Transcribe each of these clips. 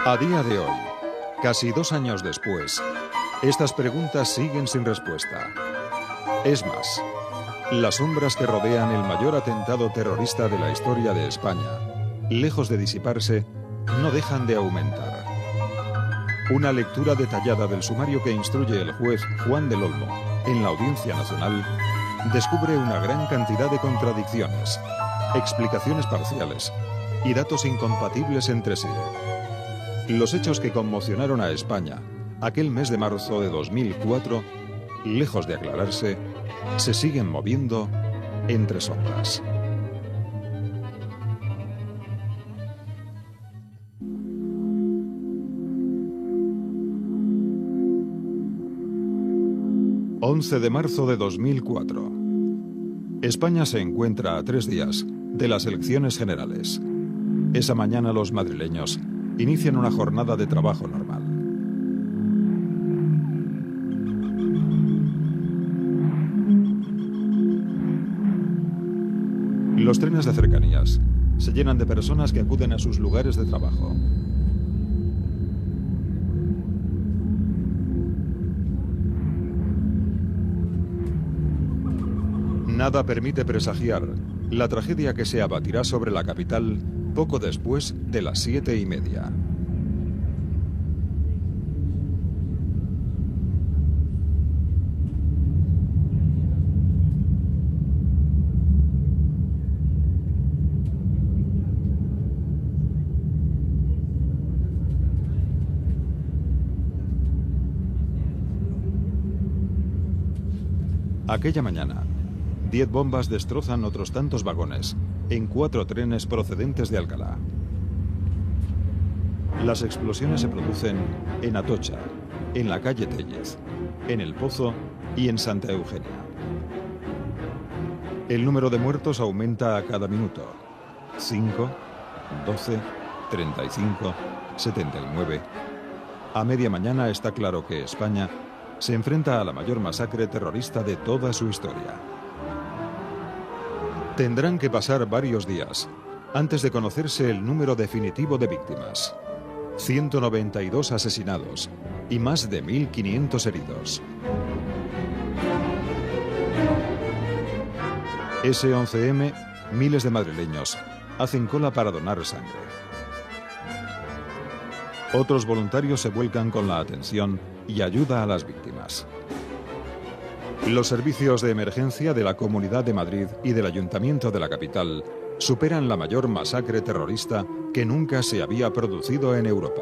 A día de hoy, casi 2 años después, estas preguntas siguen sin respuesta. Es más, las sombras que rodean el mayor atentado terrorista de la historia de España, lejos de disiparse, no dejan de aumentar. Una lectura detallada del sumario que instruye el juez Juan del Olmo en la Audiencia Nacional descubre una gran cantidad de contradicciones, explicaciones parciales y datos incompatibles entre sí. Los hechos que conmocionaron a España aquel mes de marzo de 2004, lejos de aclararse, se siguen moviendo entre sombras. ...11 de marzo de 2004... España se encuentra a 3 días de las elecciones generales. Esa mañana los madrileños inician una jornada de trabajo normal. Los trenes de cercanías se llenan de personas que acuden a sus lugares de trabajo. Nada permite presagiar la tragedia que se abatirá sobre la capital poco después de las 7:30. Aquella mañana, 10 bombas destrozan otros tantos vagones en 4 trenes procedentes de Alcalá. Las explosiones se producen en Atocha, en la calle Tellez, en El Pozo y en Santa Eugenia. El número de muertos aumenta a cada minuto. 5, 12, 35, 79. A media mañana está claro que España se enfrenta a la mayor masacre terrorista de toda su historia. Tendrán que pasar varios días antes de conocerse el número definitivo de víctimas. 192 asesinados y más de 1.500 heridos. Ese 11M, miles de madrileños hacen cola para donar sangre. Otros voluntarios se vuelcan con la atención y ayuda a las víctimas. Los servicios de emergencia de la Comunidad de Madrid y del Ayuntamiento de la capital superan la mayor masacre terrorista que nunca se había producido en Europa.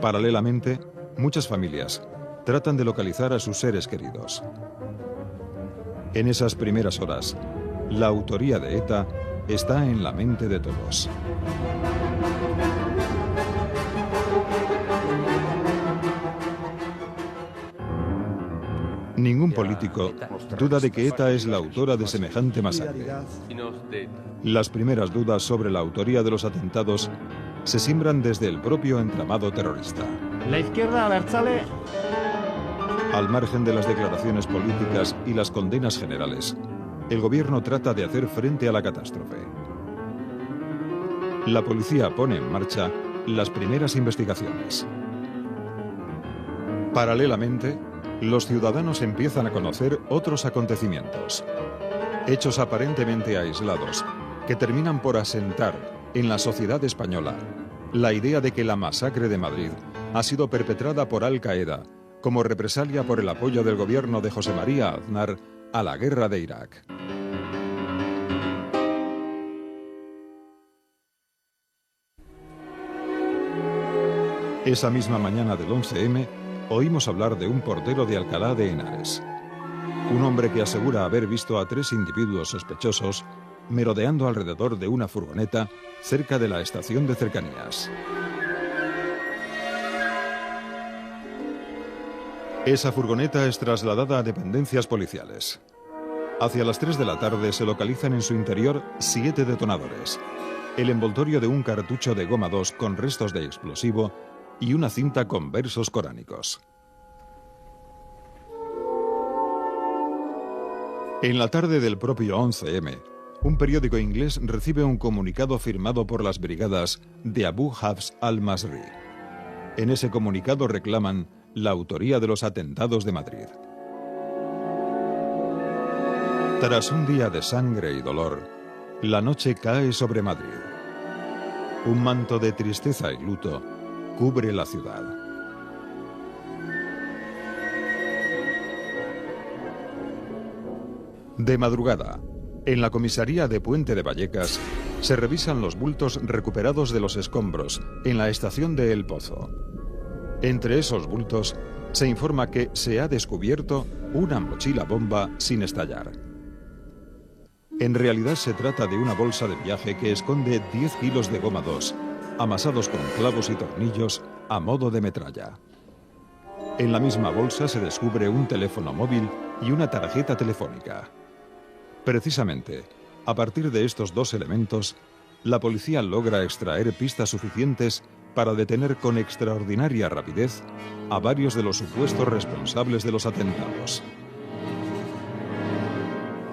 Paralelamente, muchas familias tratan de localizar a sus seres queridos. En esas primeras horas, la autoría de ETA está en la mente de todos. Ningún político duda de que ETA es la autora de semejante masacre. Las primeras dudas sobre la autoría de los atentados se siembran desde el propio entramado terrorista. La izquierda abertzale. Al margen de las declaraciones políticas y las condenas generales, el gobierno trata de hacer frente a la catástrofe. La policía pone en marcha las primeras investigaciones. Paralelamente, los ciudadanos empiezan a conocer otros acontecimientos. Hechos aparentemente aislados que terminan por asentar en la sociedad española la idea de que la masacre de Madrid ha sido perpetrada por Al-Qaeda como represalia por el apoyo del gobierno de José María Aznar a la guerra de Irak. Esa misma mañana del 11M, oímos hablar de un portero de Alcalá de Henares. Un hombre que asegura haber visto a 3 individuos sospechosos merodeando alrededor de una furgoneta cerca de la estación de cercanías. Esa furgoneta es trasladada a dependencias policiales. Hacia las 3 de la tarde se localizan en su interior 7 detonadores, el envoltorio de un cartucho de goma 2 con restos de explosivo y una cinta con versos coránicos. En la tarde del propio 11M, un periódico inglés recibe un comunicado firmado por las brigadas de Abu Hafs al-Masri. En ese comunicado reclaman la autoría de los atentados de Madrid. Tras un día de sangre y dolor, la noche cae sobre Madrid. Un manto de tristeza y luto cubre la ciudad. De madrugada, en la comisaría de Puente de Vallecas, se revisan los bultos recuperados de los escombros en la estación de El Pozo. Entre esos bultos, se informa que se ha descubierto una mochila bomba sin estallar. En realidad se trata de una bolsa de viaje que esconde 10 kilos de goma 2, amasados con clavos y tornillos a modo de metralla. En la misma bolsa se descubre un teléfono móvil y una tarjeta telefónica. Precisamente, a partir de estos dos elementos, la policía logra extraer pistas suficientes para detener con extraordinaria rapidez a varios de los supuestos responsables de los atentados.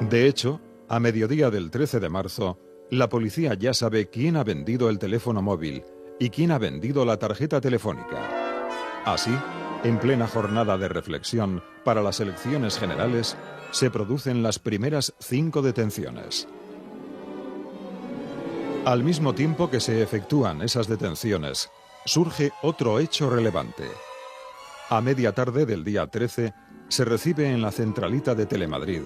De hecho, a mediodía del 13 de marzo, la policía ya sabe quién ha vendido el teléfono móvil y quién ha vendido la tarjeta telefónica. Así, en plena jornada de reflexión para las elecciones generales, se producen las primeras 5 detenciones. Al mismo tiempo que se efectúan esas detenciones, surge otro hecho relevante. A media tarde del día 13, se recibe en la centralita de Telemadrid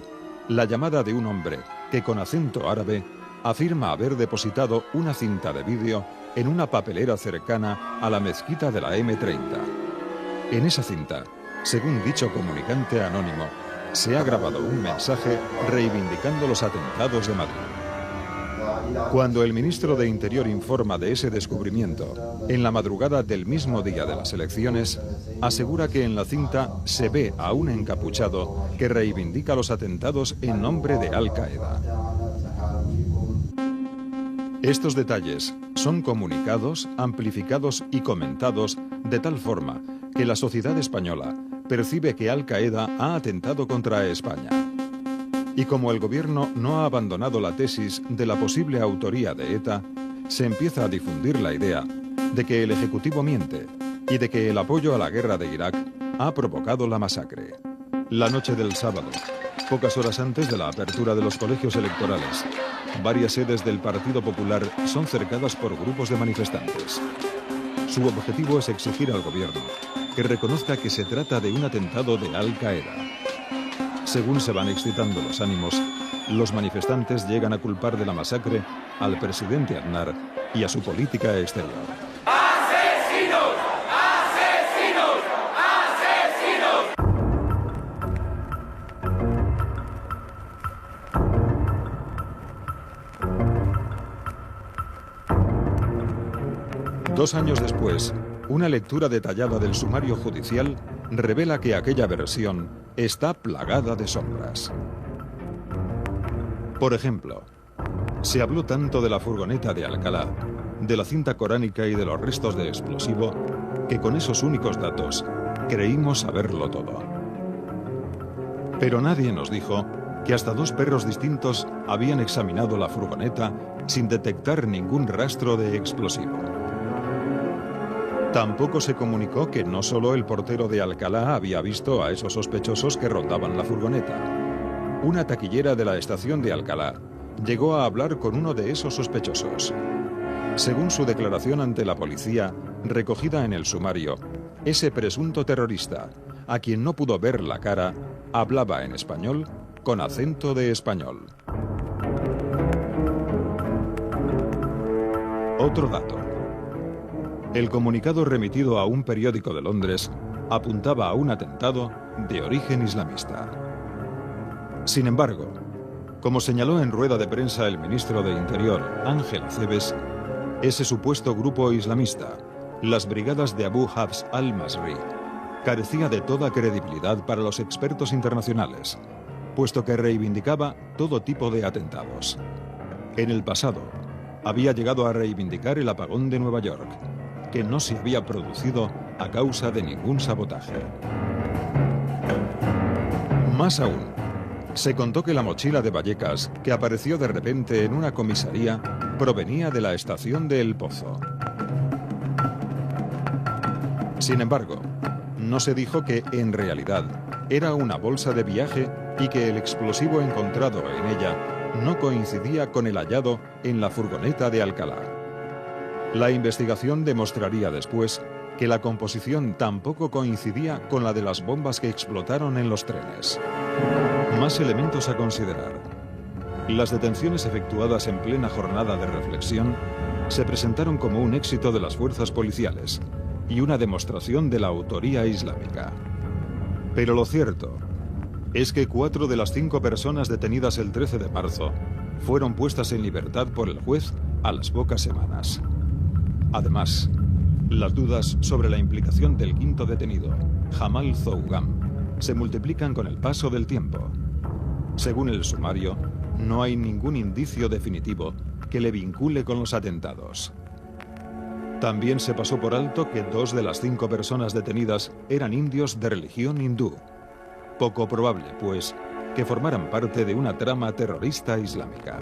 la llamada de un hombre que, con acento árabe, afirma haber depositado una cinta de vídeo en una papelera cercana a la mezquita de la M30. En esa cinta, según dicho comunicante anónimo, se ha grabado un mensaje reivindicando los atentados de Madrid. Cuando el ministro de Interior informa de ese descubrimiento, en la madrugada del mismo día de las elecciones, asegura que en la cinta se ve a un encapuchado que reivindica los atentados en nombre de Al-Qaeda. Estos detalles son comunicados, amplificados y comentados de tal forma que la sociedad española percibe que Al-Qaeda ha atentado contra España. Y como el gobierno no ha abandonado la tesis de la posible autoría de ETA, se empieza a difundir la idea de que el Ejecutivo miente y de que el apoyo a la guerra de Irak ha provocado la masacre. La noche del sábado, pocas horas antes de la apertura de los colegios electorales, varias sedes del Partido Popular son cercadas por grupos de manifestantes. Su objetivo es exigir al gobierno que reconozca que se trata de un atentado de Al-Qaeda. Según se van excitando los ánimos, los manifestantes llegan a culpar de la masacre al presidente Aznar y a su política exterior. ¡Asesinos! ¡Asesinos! ¡Asesinos! 2 años después, una lectura detallada del sumario judicial revela que aquella versión está plagada de sombras. Por ejemplo, se habló tanto de la furgoneta de Alcalá, de la cinta coránica y de los restos de explosivo, que con esos únicos datos creímos saberlo todo. Pero nadie nos dijo que hasta 2 perros distintos habían examinado la furgoneta sin detectar ningún rastro de explosivo. Tampoco se comunicó que no solo el portero de Alcalá había visto a esos sospechosos que rondaban la furgoneta. Una taquillera de la estación de Alcalá llegó a hablar con uno de esos sospechosos. Según su declaración ante la policía, recogida en el sumario, ese presunto terrorista, a quien no pudo ver la cara, hablaba en español con acento de español. Otro dato. El comunicado remitido a un periódico de Londres apuntaba a un atentado de origen islamista. Sin embargo, como señaló en rueda de prensa el ministro de Interior, Ángel Acebes, ese supuesto grupo islamista, las brigadas de Abu Hafs al-Masri, carecía de toda credibilidad para los expertos internacionales, puesto que reivindicaba todo tipo de atentados. En el pasado, había llegado a reivindicar el apagón de Nueva York, que no se había producido a causa de ningún sabotaje. Más aún, Se contó que la mochila de Vallecas, que apareció de repente en una comisaría, provenía de la estación de El Pozo. Sin embargo, no se dijo que, en realidad, era una bolsa de viaje y que el explosivo encontrado en ella no coincidía con el hallado en la furgoneta de Alcalá. La investigación demostraría después que la composición tampoco coincidía con la de las bombas que explotaron en los trenes. Más elementos a considerar. Las detenciones efectuadas en plena jornada de reflexión se presentaron como un éxito de las fuerzas policiales y una demostración de la autoría islámica. Pero lo cierto es que 4 de las 5 personas detenidas el 13 de marzo fueron puestas en libertad por el juez a las pocas semanas. Además, las dudas sobre la implicación del 5º detenido, Jamal Zougam, se multiplican con el paso del tiempo. Según el sumario, no hay ningún indicio definitivo que le vincule con los atentados. También se pasó por alto que 2 de las 5 personas detenidas eran indios de religión hindú. Poco probable, pues, que formaran parte de una trama terrorista islámica.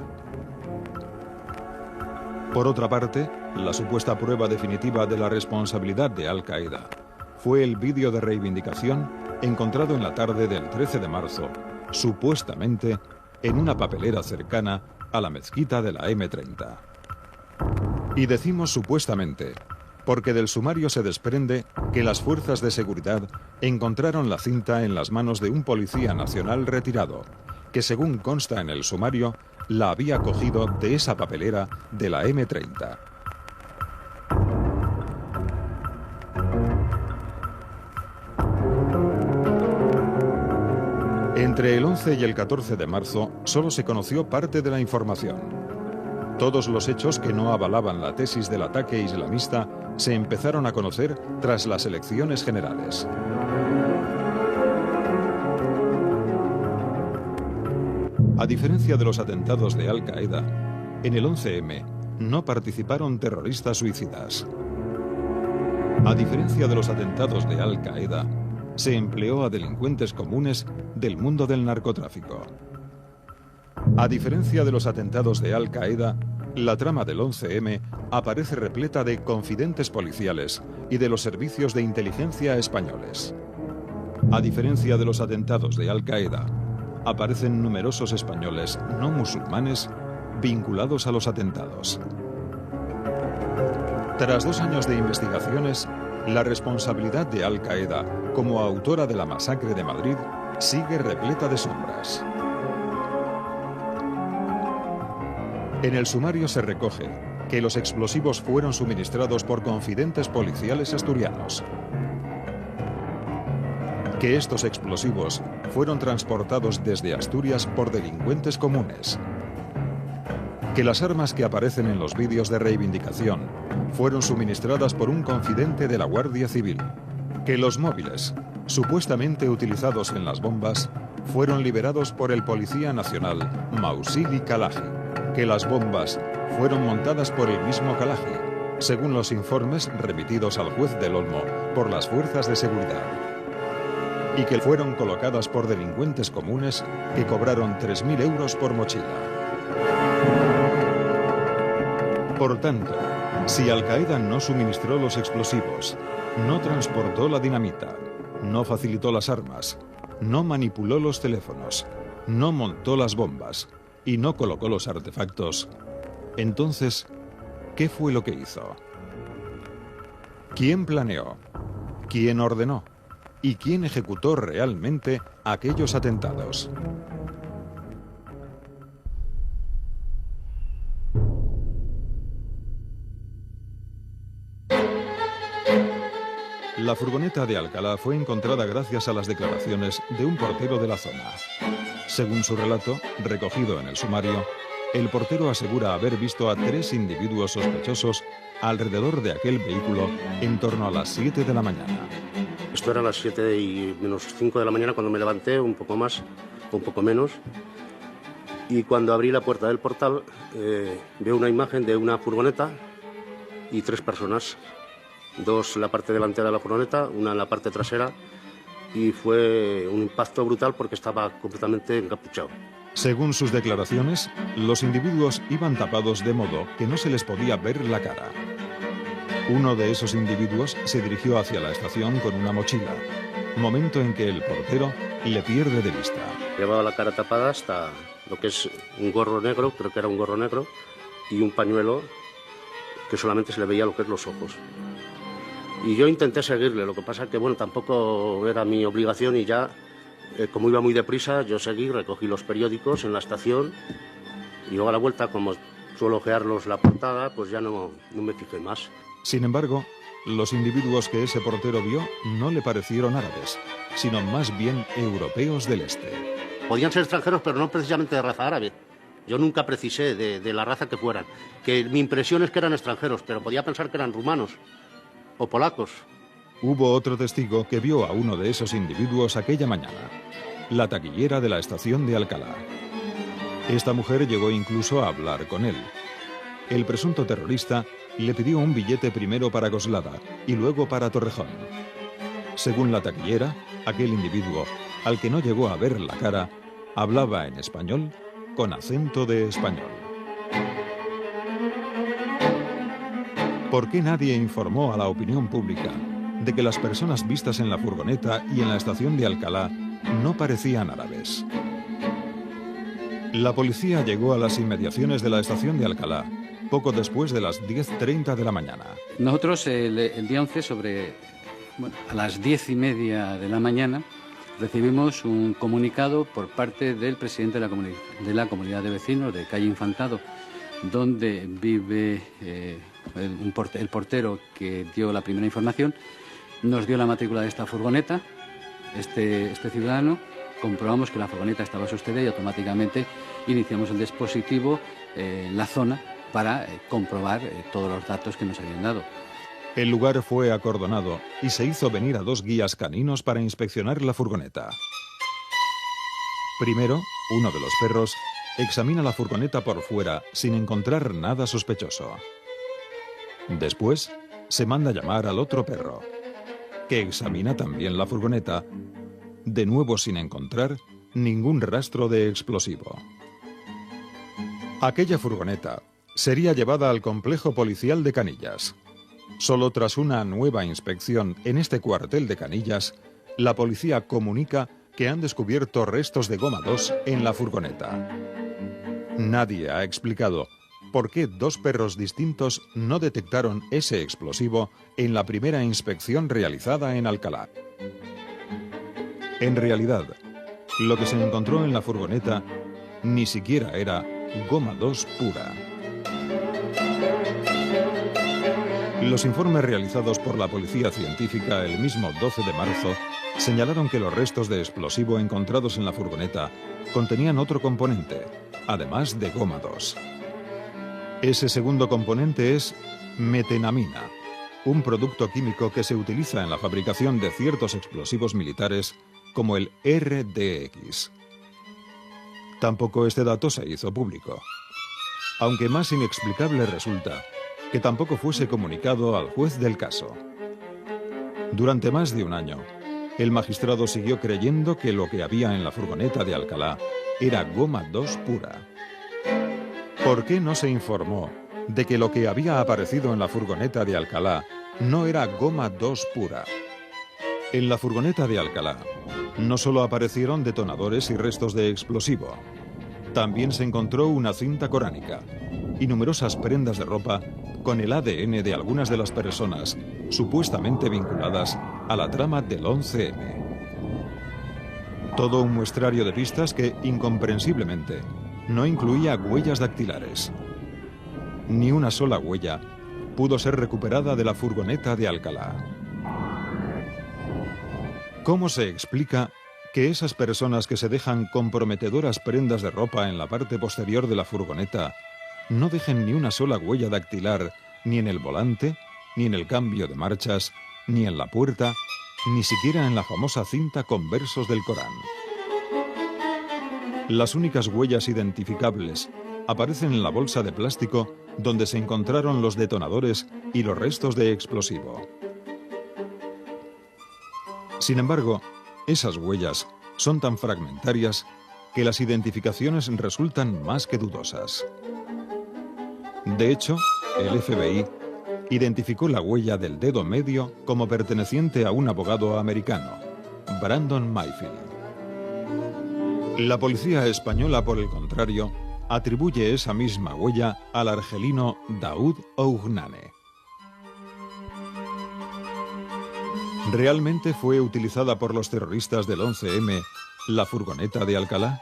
Por otra parte, la supuesta prueba definitiva de la responsabilidad de Al-Qaeda fue el vídeo de reivindicación encontrado en la tarde del 13 de marzo, supuestamente en una papelera cercana a la mezquita de la M30. Y decimos supuestamente, porque del sumario se desprende que las fuerzas de seguridad encontraron la cinta en las manos de un policía nacional retirado, que según consta en el sumario, la había cogido de esa papelera de la M30. Entre el 11 y el 14 de marzo solo se conoció parte de la información. Todos los hechos que no avalaban la tesis del ataque islamista se empezaron a conocer tras las elecciones generales. A diferencia de los atentados de Al-Qaeda, en el 11M no participaron terroristas suicidas. A diferencia de los atentados de Al-Qaeda, se empleó a delincuentes comunes del mundo del narcotráfico. A diferencia de los atentados de Al-Qaeda, la trama del 11M aparece repleta de confidentes policiales y de los servicios de inteligencia españoles. A diferencia de los atentados de Al-Qaeda, aparecen numerosos españoles no musulmanes vinculados a los atentados. Tras 2 años de investigaciones, la responsabilidad de Al-Qaeda como autora de la masacre de Madrid sigue repleta de sombras. En el sumario se recoge que los explosivos fueron suministrados por confidentes policiales asturianos, que estos explosivos fueron transportados desde Asturias por delincuentes comunes, que las armas que aparecen en los vídeos de reivindicación fueron suministradas por un confidente de la Guardia Civil, que los móviles, supuestamente utilizados en las bombas, fueron liberados por el Policía Nacional Mausili Kalaji, que las bombas fueron montadas por el mismo Kalaji, según los informes remitidos al juez del Olmo por las fuerzas de seguridad, y que fueron colocadas por delincuentes comunes que cobraron 3.000 euros por mochila. Por tanto, si Al-Qaeda no suministró los explosivos, no transportó la dinamita, no facilitó las armas, no manipuló los teléfonos, no montó las bombas y no colocó los artefactos, entonces, ¿qué fue lo que hizo? ¿Quién planeó? ¿Quién ordenó? ¿Y quién ejecutó realmente aquellos atentados? La furgoneta de Alcalá fue encontrada gracias a las declaraciones de un portero de la zona. Según su relato, recogido en el sumario, el portero asegura haber visto a 3 individuos sospechosos alrededor de aquel vehículo en torno a las 7 de la mañana. Esto era a las 7 y menos 5 de la mañana cuando me levanté, un poco más, un poco menos. Y cuando abrí la puerta del portal, veo una imagen de una furgoneta y 3 personas. 2 en la parte delantera de la furgoneta, una en la parte trasera y fue un impacto brutal porque estaba completamente encapuchado. Según sus declaraciones, los individuos iban tapados de modo que no se les podía ver la cara. Uno de esos individuos se dirigió hacia la estación con una mochila, momento en que el portero le pierde de vista. Llevaba la cara tapada hasta lo que es un gorro negro, creo que era un gorro negro, y un pañuelo que solamente se le veía lo que es los ojos. Y yo intenté seguirle, lo que pasa que bueno, tampoco era mi obligación y ya, como iba muy deprisa, yo seguí, recogí los periódicos en la estación y luego a la vuelta, como suelo ojearlos la portada, pues ya no me fijé más. Sin embargo, los individuos que ese portero vio no le parecieron árabes, sino más bien europeos del este. Podían ser extranjeros, pero no precisamente de raza árabe. Yo nunca precisé de la raza que fueran. Que mi impresión es que eran extranjeros, pero podía pensar que eran rumanos o polacos. Hubo otro testigo que vio a uno de esos individuos aquella mañana, la taquillera de la estación de Alcalá. Esta mujer llegó incluso a hablar con él. El presunto terrorista le pidió un billete primero para Coslada y luego para Torrejón. Según la taquillera, aquel individuo, al que no llegó a ver la cara, hablaba en español con acento de español. ¿Por qué nadie informó a la opinión pública de que las personas vistas en la furgoneta y en la estación de Alcalá no parecían árabes? La policía llegó a las inmediaciones de la estación de Alcalá poco después de las 10:30 de la mañana. Nosotros el día 11 a las 10:30 de la mañana recibimos un comunicado por parte del presidente de la comunidad de vecinos de calle Infantado, donde vive el portero que dio la primera información. Nos dio la matrícula de esta furgoneta, este ciudadano, comprobamos que la furgoneta estaba sostenida y automáticamente iniciamos el dispositivo en la zona para comprobar todos los datos que nos habían dado. El lugar fue acordonado y se hizo venir a 2 guías caninos para inspeccionar la furgoneta. Primero, uno de los perros examina la furgoneta por fuera sin encontrar nada sospechoso. Después, se manda llamar al otro perro, que examina también la furgoneta, de nuevo sin encontrar ningún rastro de explosivo. Aquella furgoneta sería llevada al complejo policial de Canillas. Solo tras una nueva inspección en este cuartel de Canillas, la policía comunica que han descubierto restos de goma 2 en la furgoneta. Nadie ha explicado por qué 2 perros distintos no detectaron ese explosivo en la primera inspección realizada en Alcalá. En realidad, lo que se encontró en la furgoneta ni siquiera era goma 2 pura. Los informes realizados por la policía científica el mismo 12 de marzo señalaron que los restos de explosivo encontrados en la furgoneta contenían otro componente, además de goma 2. Ese segundo componente es metenamina, un producto químico que se utiliza en la fabricación de ciertos explosivos militares como el RDX. Tampoco este dato se hizo público, aunque más inexplicable resulta que tampoco fuese comunicado al juez del caso. Durante más de un año, el magistrado siguió creyendo que lo que había en la furgoneta de Alcalá era goma 2 pura. ¿Por qué no se informó de que lo que había aparecido en la furgoneta de Alcalá no era goma 2 pura? En la furgoneta de Alcalá no solo aparecieron detonadores y restos de explosivo, también se encontró una cinta coránica y numerosas prendas de ropa con el ADN de algunas de las personas supuestamente vinculadas a la trama del 11M. Todo un muestrario de pistas que, incomprensiblemente, no incluía huellas dactilares. Ni una sola huella pudo ser recuperada de la furgoneta de Alcalá. ¿Cómo se explica que esas personas que se dejan comprometedoras prendas de ropa en la parte posterior de la furgoneta no dejen ni una sola huella dactilar ni en el volante, ni en el cambio de marchas, ni en la puerta, ni siquiera en la famosa cinta con versos del Corán? Las únicas huellas identificables aparecen en la bolsa de plástico donde se encontraron los detonadores y los restos de explosivo. Sin embargo, esas huellas son tan fragmentarias que las identificaciones resultan más que dudosas. De hecho, el FBI identificó la huella del dedo medio como perteneciente a un abogado americano, Brandon Mayfield. La policía española, por el contrario, atribuye esa misma huella al argelino Daoud Ougnane. ¿Realmente fue utilizada por los terroristas del 11M la furgoneta de Alcalá?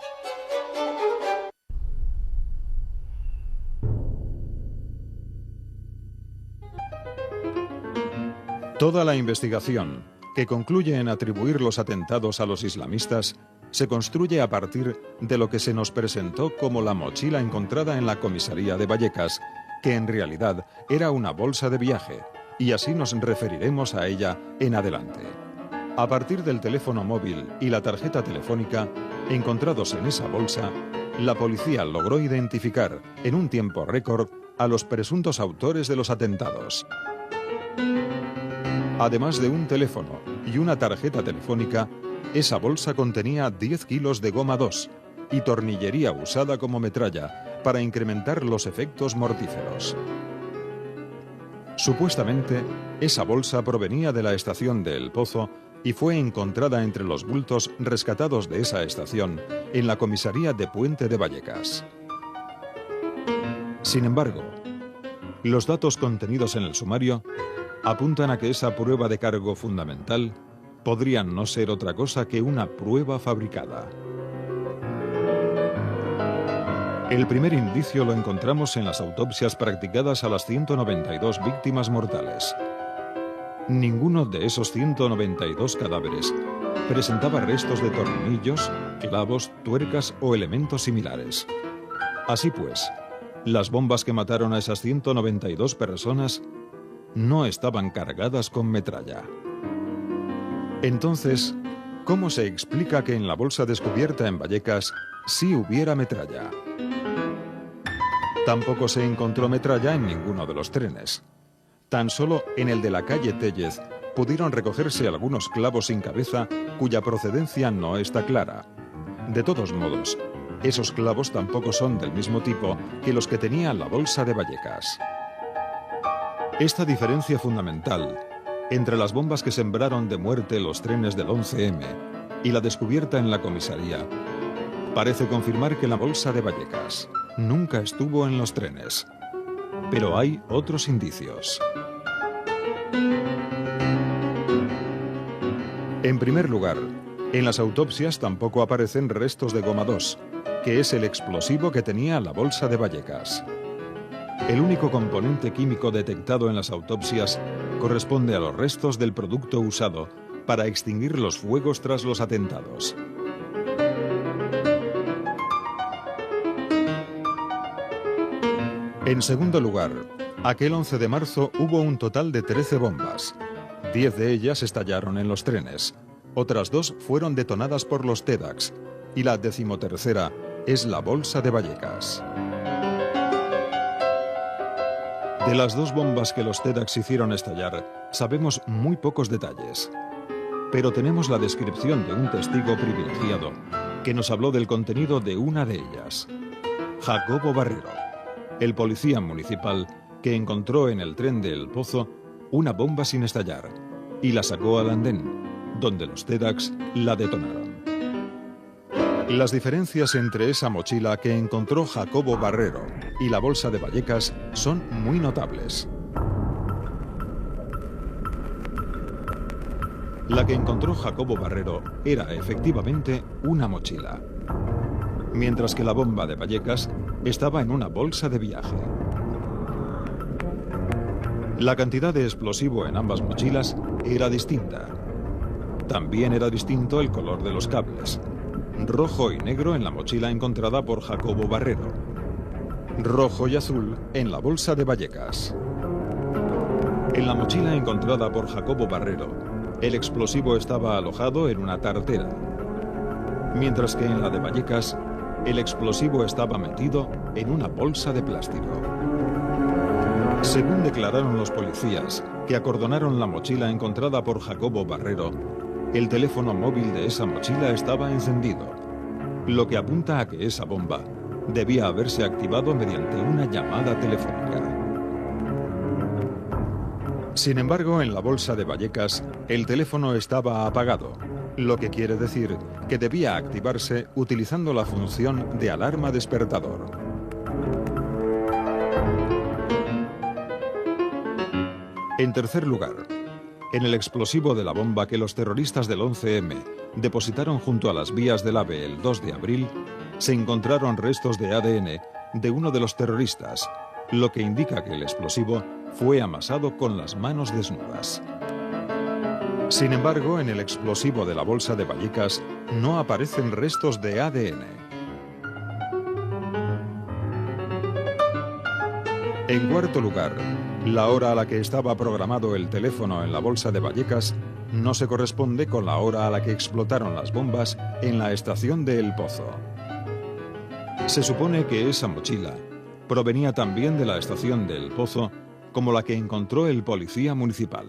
Toda la investigación, que concluye en atribuir los atentados a los islamistas, se construye a partir de lo que se nos presentó como la mochila encontrada en la comisaría de Vallecas, que en realidad era una bolsa de viaje, y así nos referiremos a ella en adelante. A partir del teléfono móvil y la tarjeta telefónica encontrados en esa bolsa, la policía logró identificar en un tiempo récord a los presuntos autores de los atentados. Además de un teléfono y una tarjeta telefónica, esa bolsa contenía 10 kilos de goma 2 y tornillería usada como metralla para incrementar los efectos mortíferos. Supuestamente, esa bolsa provenía de la estación de El Pozo y fue encontrada entre los bultos rescatados de esa estación en la comisaría de Puente de Vallecas. Sin embargo, los datos contenidos en el sumario apuntan a que esa prueba de cargo fundamental podría no ser otra cosa que una prueba fabricada. El primer indicio lo encontramos en las autopsias practicadas a las 192 víctimas mortales. Ninguno de esos 192 cadáveres presentaba restos de tornillos, clavos, tuercas o elementos similares. Así pues, las bombas que mataron a esas 192 personas no estaban cargadas con metralla. Entonces, ¿cómo se explica que en la bolsa descubierta en Vallecas sí hubiera metralla? Tampoco se encontró metralla en ninguno de los trenes. Tan solo en el de la calle Tellez pudieron recogerse algunos clavos sin cabeza cuya procedencia no está clara. De todos modos, esos clavos tampoco son del mismo tipo que los que tenía la bolsa de Vallecas. Esta diferencia fundamental entre las bombas que sembraron de muerte los trenes del 11M y la descubierta en la comisaría parece confirmar que la bolsa de Vallecas nunca estuvo en los trenes. Pero hay otros indicios. En primer lugar, en las autopsias tampoco aparecen restos de goma 2, que es el explosivo que tenía la bolsa de Vallecas. El único componente químico detectado en las autopsias corresponde a los restos del producto usado para extinguir los fuegos tras los atentados. En segundo lugar, aquel 11 de marzo hubo un total de 13 bombas. 10 de ellas estallaron en los trenes, otras 2 fueron detonadas por los TEDx y la 13ª es la bolsa de Vallecas. De las 2 bombas que los TEDx hicieron estallar, sabemos muy pocos detalles. Pero tenemos la descripción de un testigo privilegiado que nos habló del contenido de una de ellas. Jacobo Barrero, el policía municipal que encontró en el tren de El Pozo una bomba sin estallar y la sacó al andén, donde los TEDx la detonaron. Las diferencias entre esa mochila que encontró Jacobo Barrero y la bolsa de Vallecas son muy notables. La que encontró Jacobo Barrero era efectivamente una mochila, mientras que la bomba de Vallecas estaba en una bolsa de viaje. La cantidad de explosivo en ambas mochilas era distinta. También era distinto el color de los cables. Rojo y negro en la mochila encontrada por Jacobo Barrero. Rojo y azul en la bolsa de Vallecas. En la mochila encontrada por Jacobo Barrero, el explosivo estaba alojado en una tartera, mientras que en la de Vallecas, el explosivo estaba metido en una bolsa de plástico. Según declararon los policías que acordonaron la mochila encontrada por Jacobo Barrero, el teléfono móvil de esa mochila estaba encendido, lo que apunta a que esa bomba debía haberse activado mediante una llamada telefónica. Sin embargo, en la bolsa de Vallecas, el teléfono estaba apagado, lo que quiere decir que debía activarse utilizando la función de alarma despertador. En tercer lugar, en el explosivo de la bomba que los terroristas del 11M depositaron junto a las vías del AVE el 2 de abril, se encontraron restos de ADN de uno de los terroristas, lo que indica que el explosivo fue amasado con las manos desnudas. Sin embargo, en el explosivo de la bolsa de Vallecas no aparecen restos de ADN. En cuarto lugar, la hora a la que estaba programado el teléfono en la bolsa de Vallecas no se corresponde con la hora a la que explotaron las bombas en la estación de El Pozo. Se supone que esa mochila provenía también de la estación de El Pozo, como la que encontró el policía municipal.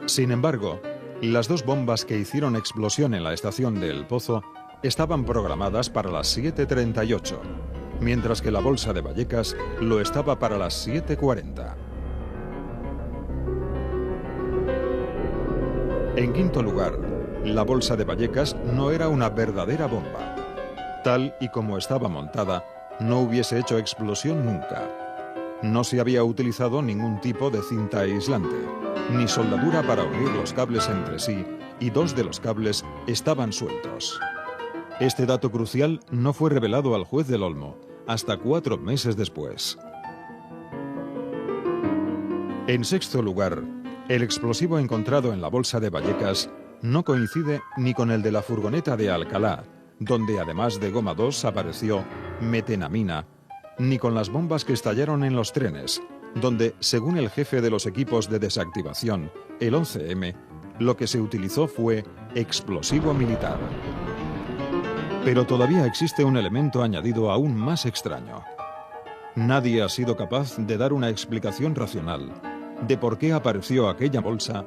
Sin embargo, las dos bombas que hicieron explosión en la estación de El Pozo estaban programadas para las 7:38, mientras que la bolsa de Vallecas lo estaba para las 7:40. En quinto lugar, la bolsa de Vallecas no era una verdadera bomba. Tal y como estaba montada, no hubiese hecho explosión nunca. No se había utilizado ningún tipo de cinta aislante, ni soldadura para unir los cables entre sí, y dos de los cables estaban sueltos. Este dato crucial no fue revelado al juez del Olmo hasta 4 meses después. En sexto lugar, el explosivo encontrado en la bolsa de Vallecas no coincide ni con el de la furgoneta de Alcalá, donde además de goma 2 apareció metenamina, ni con las bombas que estallaron en los trenes, donde, según el jefe de los equipos de desactivación, el 11M, lo que se utilizó fue explosivo militar. Pero todavía existe un elemento añadido aún más extraño. Nadie ha sido capaz de dar una explicación racional de por qué apareció aquella bolsa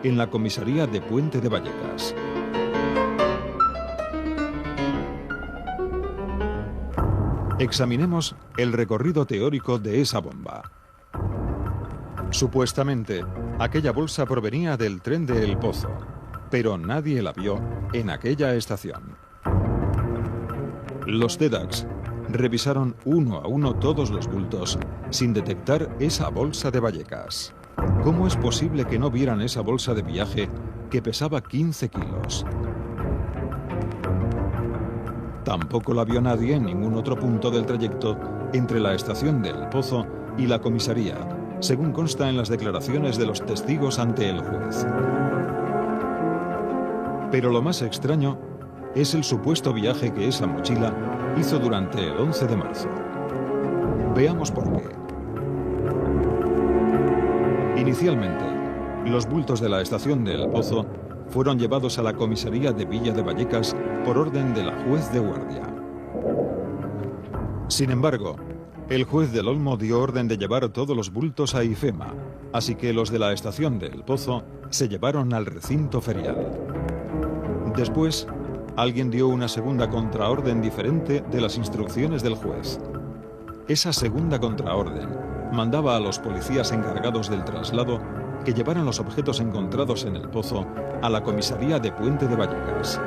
en la comisaría de Puente de Vallecas. Examinemos el recorrido teórico de esa bomba. Supuestamente, aquella bolsa provenía del tren de El Pozo, pero nadie la vio en aquella estación. Los TEDx revisaron uno a uno todos los bultos sin detectar esa bolsa de Vallecas. ¿Cómo es posible que no vieran esa bolsa de viaje que pesaba 15 kilos? Tampoco la vio nadie en ningún otro punto del trayecto entre la estación de El Pozo y la comisaría, según consta en las declaraciones de los testigos ante el juez. Pero lo más extraño es el supuesto viaje que esa mochila hizo durante el 11 de marzo. Veamos por qué. Inicialmente, los bultos de la estación de El Pozo fueron llevados a la comisaría de Villa de Vallecas por orden de la juez de guardia. Sin embargo, el juez del Olmo dio orden de llevar todos los bultos a IFEMA, así que los de la estación de El Pozo se llevaron al recinto ferial. Después, alguien dio una segunda contraorden diferente de las instrucciones del juez. Esa segunda contraorden mandaba a los policías encargados del traslado que llevaran los objetos encontrados en El Pozo a la comisaría de Puente de Vallecas.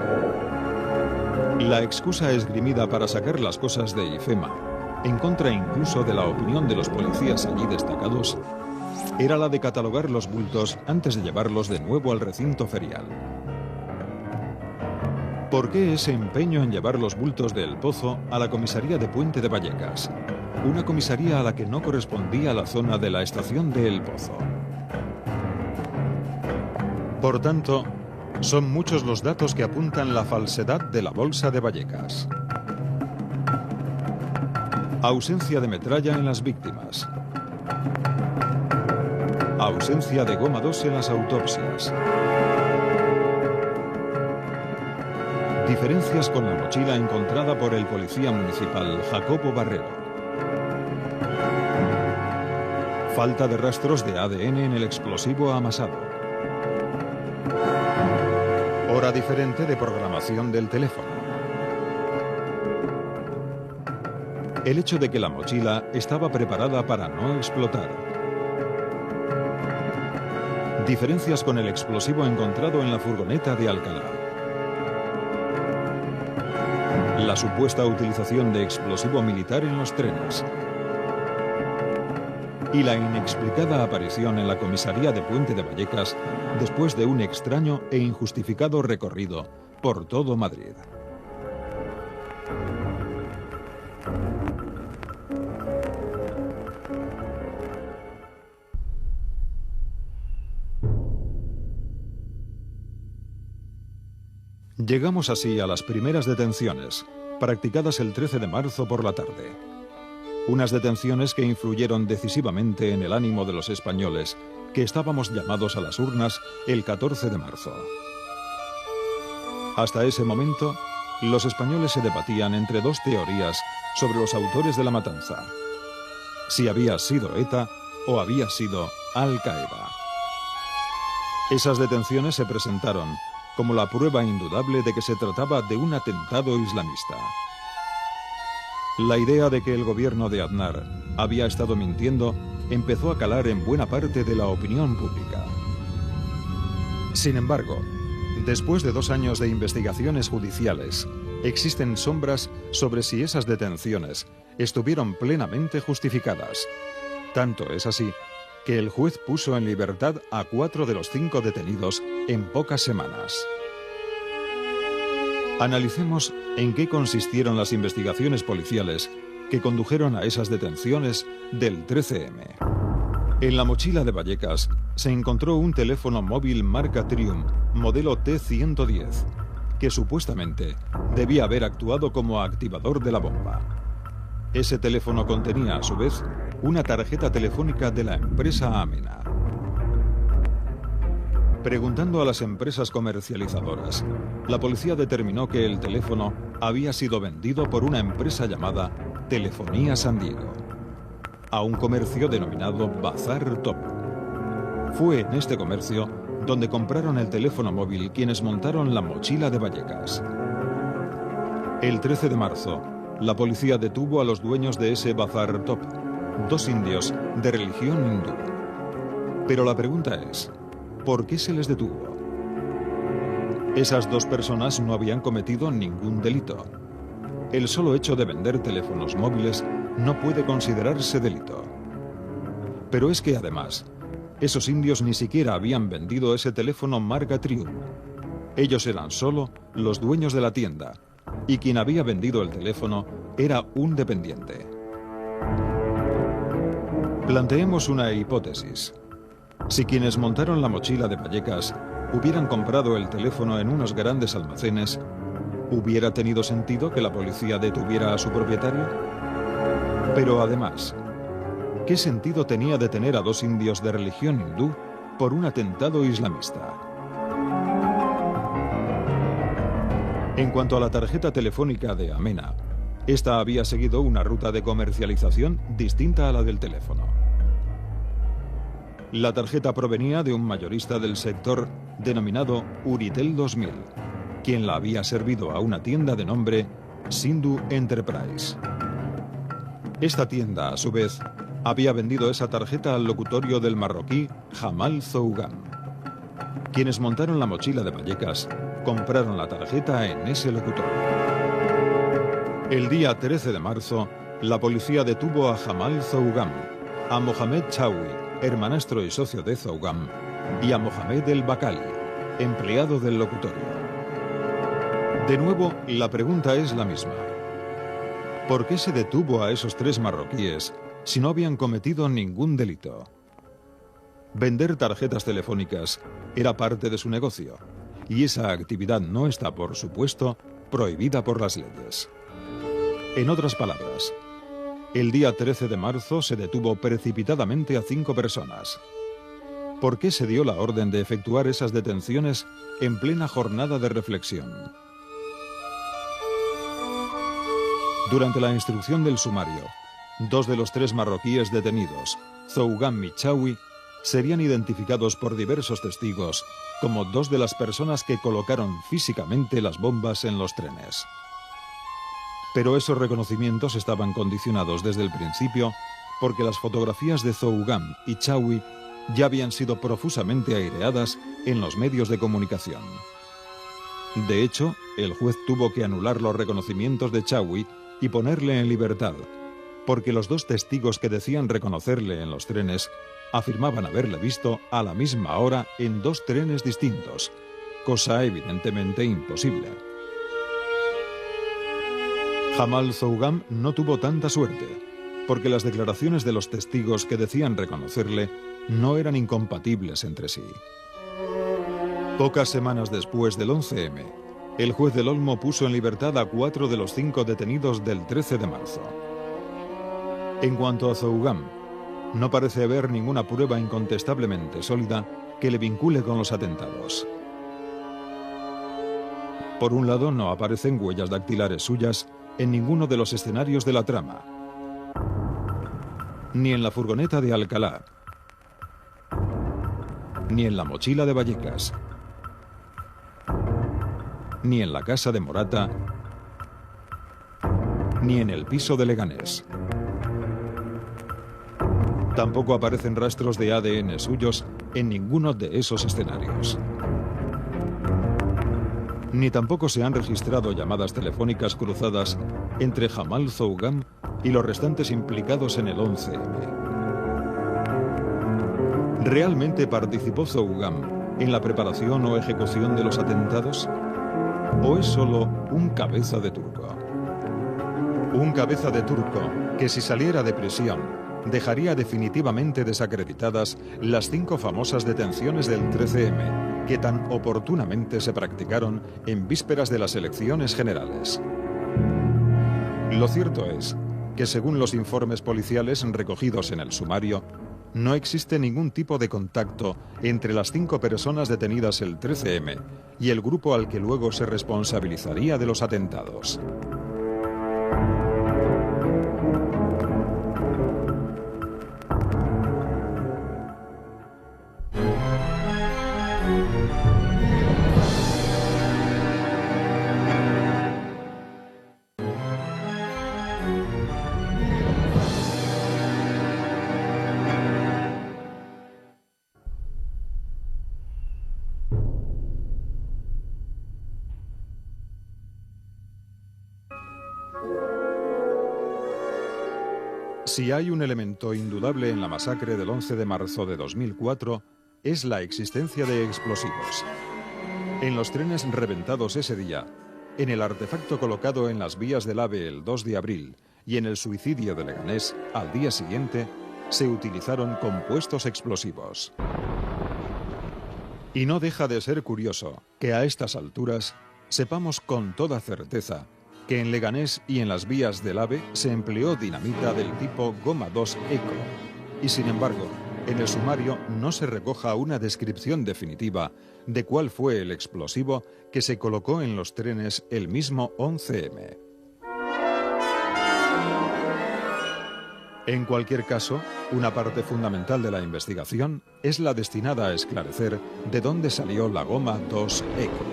La excusa esgrimida para sacar las cosas de IFEMA, en contra incluso de la opinión de los policías allí destacados, era la de catalogar los bultos antes de llevarlos de nuevo al recinto ferial. ¿Por qué ese empeño en llevar los bultos de El Pozo a la comisaría de Puente de Vallecas? Una comisaría a la que no correspondía la zona de la estación de El Pozo. Por tanto, son muchos los datos que apuntan la falsedad de la bolsa de Vallecas. Ausencia de metralla en las víctimas. Ausencia de goma 2 en las autopsias. Diferencias con la mochila encontrada por el policía municipal Jacobo Barrero. Falta de rastros de ADN en el explosivo amasado. hora diferente de programación del teléfono. El hecho de que la mochila estaba preparada para no explotar. Diferencias con el explosivo encontrado en la furgoneta de Alcalá. La supuesta utilización de explosivo militar en los trenes. Y la inexplicada aparición en la comisaría de Puente de Vallecas después de un extraño e injustificado recorrido por todo Madrid. Llegamos así a las primeras detenciones, practicadas el 13 de marzo por la tarde. Unas detenciones que influyeron decisivamente en el ánimo de los españoles, que estábamos llamados a las urnas el 14 de marzo. Hasta ese momento, los españoles se debatían entre dos teorías sobre los autores de la matanza: si había sido ETA o había sido Al-Qaeda. Esas detenciones se presentaron como la prueba indudable de que se trataba de un atentado islamista. La idea de que el gobierno de Aznar había estado mintiendo empezó a calar en buena parte de la opinión pública. Sin embargo, después de 2 años de investigaciones judiciales, existen sombras sobre si esas detenciones estuvieron plenamente justificadas. Tanto es así que el juez puso en libertad a 4 de los 5 detenidos en pocas semanas. Analicemos en qué consistieron las investigaciones policiales que condujeron a esas detenciones del 13M. En la mochila de Vallecas se encontró un teléfono móvil marca Triumph, modelo T110, que supuestamente debía haber actuado como activador de la bomba. Ese teléfono contenía, a su vez, una tarjeta telefónica de la empresa Amena. Preguntando a las empresas comercializadoras, la policía determinó que el teléfono había sido vendido por una empresa llamada Telefonía San Diego a un comercio denominado Bazar Top. Fue en este comercio donde compraron el teléfono móvil quienes montaron la mochila de Vallecas. El 13 de marzo, la policía detuvo a los dueños de ese Bazar Top, 2 indios de religión hindú. Pero la pregunta es, ¿por qué se les detuvo? Esas 2 personas no habían cometido ningún delito. El solo hecho de vender teléfonos móviles no puede considerarse delito. Pero es que además, esos indios ni siquiera habían vendido ese teléfono marca Triumph. Ellos eran solo los dueños de la tienda, y quien había vendido el teléfono era un dependiente. Planteemos una hipótesis. Si quienes montaron la mochila de Vallecas hubieran comprado el teléfono en unos grandes almacenes, ¿hubiera tenido sentido que la policía detuviera a su propietario? Pero además, ¿qué sentido tenía detener a 2 indios de religión hindú por un atentado islamista? En cuanto a la tarjeta telefónica de Amena, esta había seguido una ruta de comercialización distinta a la del teléfono. La tarjeta provenía de un mayorista del sector denominado Uritel 2000, quien la había servido a una tienda de nombre Sindhu Enterprise. Esta tienda, a su vez, había vendido esa tarjeta al locutorio del marroquí Jamal Zougam. Quienes montaron la mochila de Vallecas compraron la tarjeta en ese locutorio. El día 13 de marzo, la policía detuvo a Jamal Zougam, a Mohamed Chawi, hermanastro y socio de Zougam, y a Mohamed El Bakali, empleado del locutorio. De nuevo, la pregunta es la misma. ¿Por qué se detuvo a esos 3 marroquíes si no habían cometido ningún delito? Vender tarjetas telefónicas era parte de su negocio, y esa actividad no está, por supuesto, prohibida por las leyes. En otras palabras, el día 13 de marzo se detuvo precipitadamente a 5 personas. ¿Por qué se dio la orden de efectuar esas detenciones en plena jornada de reflexión? Durante la instrucción del sumario, 2 de los 3 marroquíes detenidos, Zougam y Chawi, serían identificados por diversos testigos como dos de las personas que colocaron físicamente las bombas en los trenes. Pero esos reconocimientos estaban condicionados desde el principio porque las fotografías de Zhougam y Chaui ya habían sido profusamente aireadas en los medios de comunicación. De hecho, el juez tuvo que anular los reconocimientos de Chaui y ponerle en libertad, porque los dos testigos que decían reconocerle en los trenes afirmaban haberle visto a la misma hora en dos trenes distintos, cosa evidentemente imposible. Jamal Zhougam no tuvo tanta suerte, porque las declaraciones de los testigos que decían reconocerle no eran incompatibles entre sí. Pocas semanas después del 11M, el juez del Olmo puso en libertad a 4 de los 5 detenidos del 13 de marzo. En cuanto a Zhougam, no parece haber ninguna prueba incontestablemente sólida que le vincule con los atentados. Por un lado, no aparecen huellas dactilares suyas en ninguno de los escenarios de la trama, ni en la furgoneta de Alcalá, ni en la mochila de Vallecas, ni en la casa de Morata, ni en el piso de Leganés. Tampoco aparecen rastros de ADN suyos en ninguno de esos escenarios. Ni tampoco se han registrado llamadas telefónicas cruzadas entre Jamal Zhougam y los restantes implicados en el 11M. ¿Realmente participó Zhougam en la preparación o ejecución de los atentados? ¿O es solo un cabeza de turco? Un cabeza de turco que, si saliera de prisión, dejaría definitivamente desacreditadas las 5 famosas detenciones del 13M que tan oportunamente se practicaron en vísperas de las elecciones generales. Lo cierto es que, según los informes policiales recogidos en el sumario, no existe ningún tipo de contacto entre las 5 personas detenidas el 13M y el grupo al que luego se responsabilizaría de los atentados. Si hay un elemento indudable en la masacre del 11 de marzo de 2004, es la existencia de explosivos. En los trenes reventados ese día, en el artefacto colocado en las vías del AVE el 2 de abril y en el suicidio de Leganés al día siguiente, se utilizaron compuestos explosivos. Y no deja de ser curioso que a estas alturas sepamos con toda certeza que en Leganés y en las vías del AVE se empleó dinamita del tipo Goma 2 Eco, y sin embargo, en el sumario no se recoja una descripción definitiva de cuál fue el explosivo que se colocó en los trenes el mismo 11M. En cualquier caso, una parte fundamental de la investigación es la destinada a esclarecer de dónde salió la Goma 2 Eco.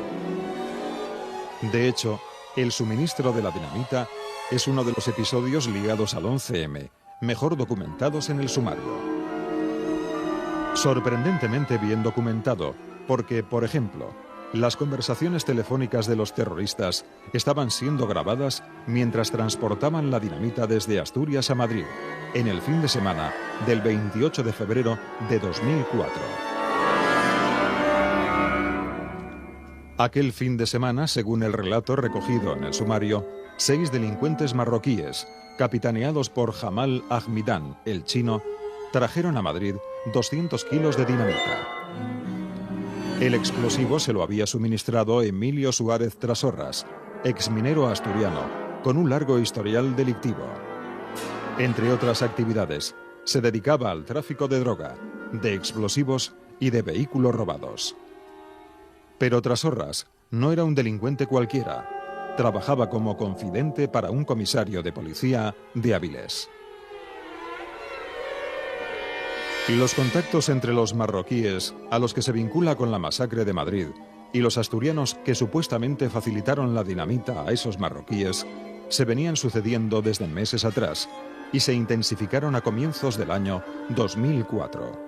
De hecho, el suministro de la dinamita es uno de los episodios ligados al 11M, mejor documentados en el sumario. Sorprendentemente bien documentado, porque, por ejemplo, las conversaciones telefónicas de los terroristas estaban siendo grabadas mientras transportaban la dinamita desde Asturias a Madrid, en el fin de semana del 28 de febrero de 2004. Aquel fin de semana, según el relato recogido en el sumario, 6 delincuentes marroquíes, capitaneados por Jamal Ahmidán, el chino, trajeron a Madrid 200 kilos de dinamita. El explosivo se lo había suministrado Emilio Suárez Trasorras, exminero asturiano, con un largo historial delictivo. Entre otras actividades, se dedicaba al tráfico de droga, de explosivos y de vehículos robados. Pero Trasorras no era un delincuente cualquiera. Trabajaba como confidente para un comisario de policía de Avilés. Los contactos entre los marroquíes, a los que se vincula con la masacre de Madrid, y los asturianos que supuestamente facilitaron la dinamita a esos marroquíes, se venían sucediendo desde meses atrás y se intensificaron a comienzos del año 2004.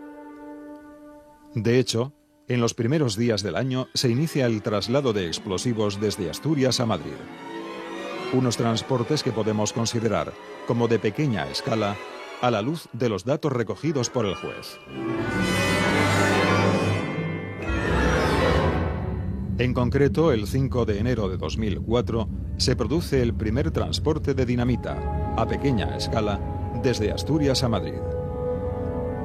De hecho, en los primeros días del año se inicia el traslado de explosivos desde Asturias a Madrid. Unos transportes que podemos considerar como de pequeña escala a la luz de los datos recogidos por el juez. En concreto, el 5 de enero de 2004 se produce el primer transporte de dinamita, a pequeña escala, desde Asturias a Madrid.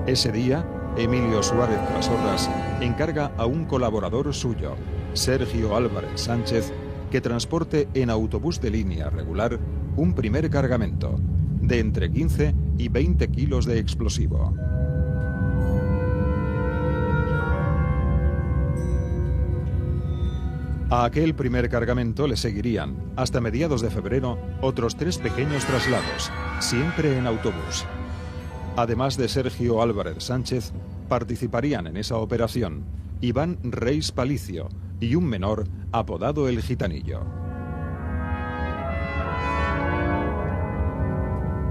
Ese día, Emilio Suárez Trasorras encarga a un colaborador suyo, Sergio Álvarez Sánchez, que transporte en autobús de línea regular un primer cargamento, de entre 15 y 20 kilos de explosivo. A aquel primer cargamento le seguirían, hasta mediados de febrero, otros 3 pequeños traslados, siempre en autobús. Además de Sergio Álvarez Sánchez, participarían en esa operación Iván Reis Palicio y un menor apodado El Gitanillo.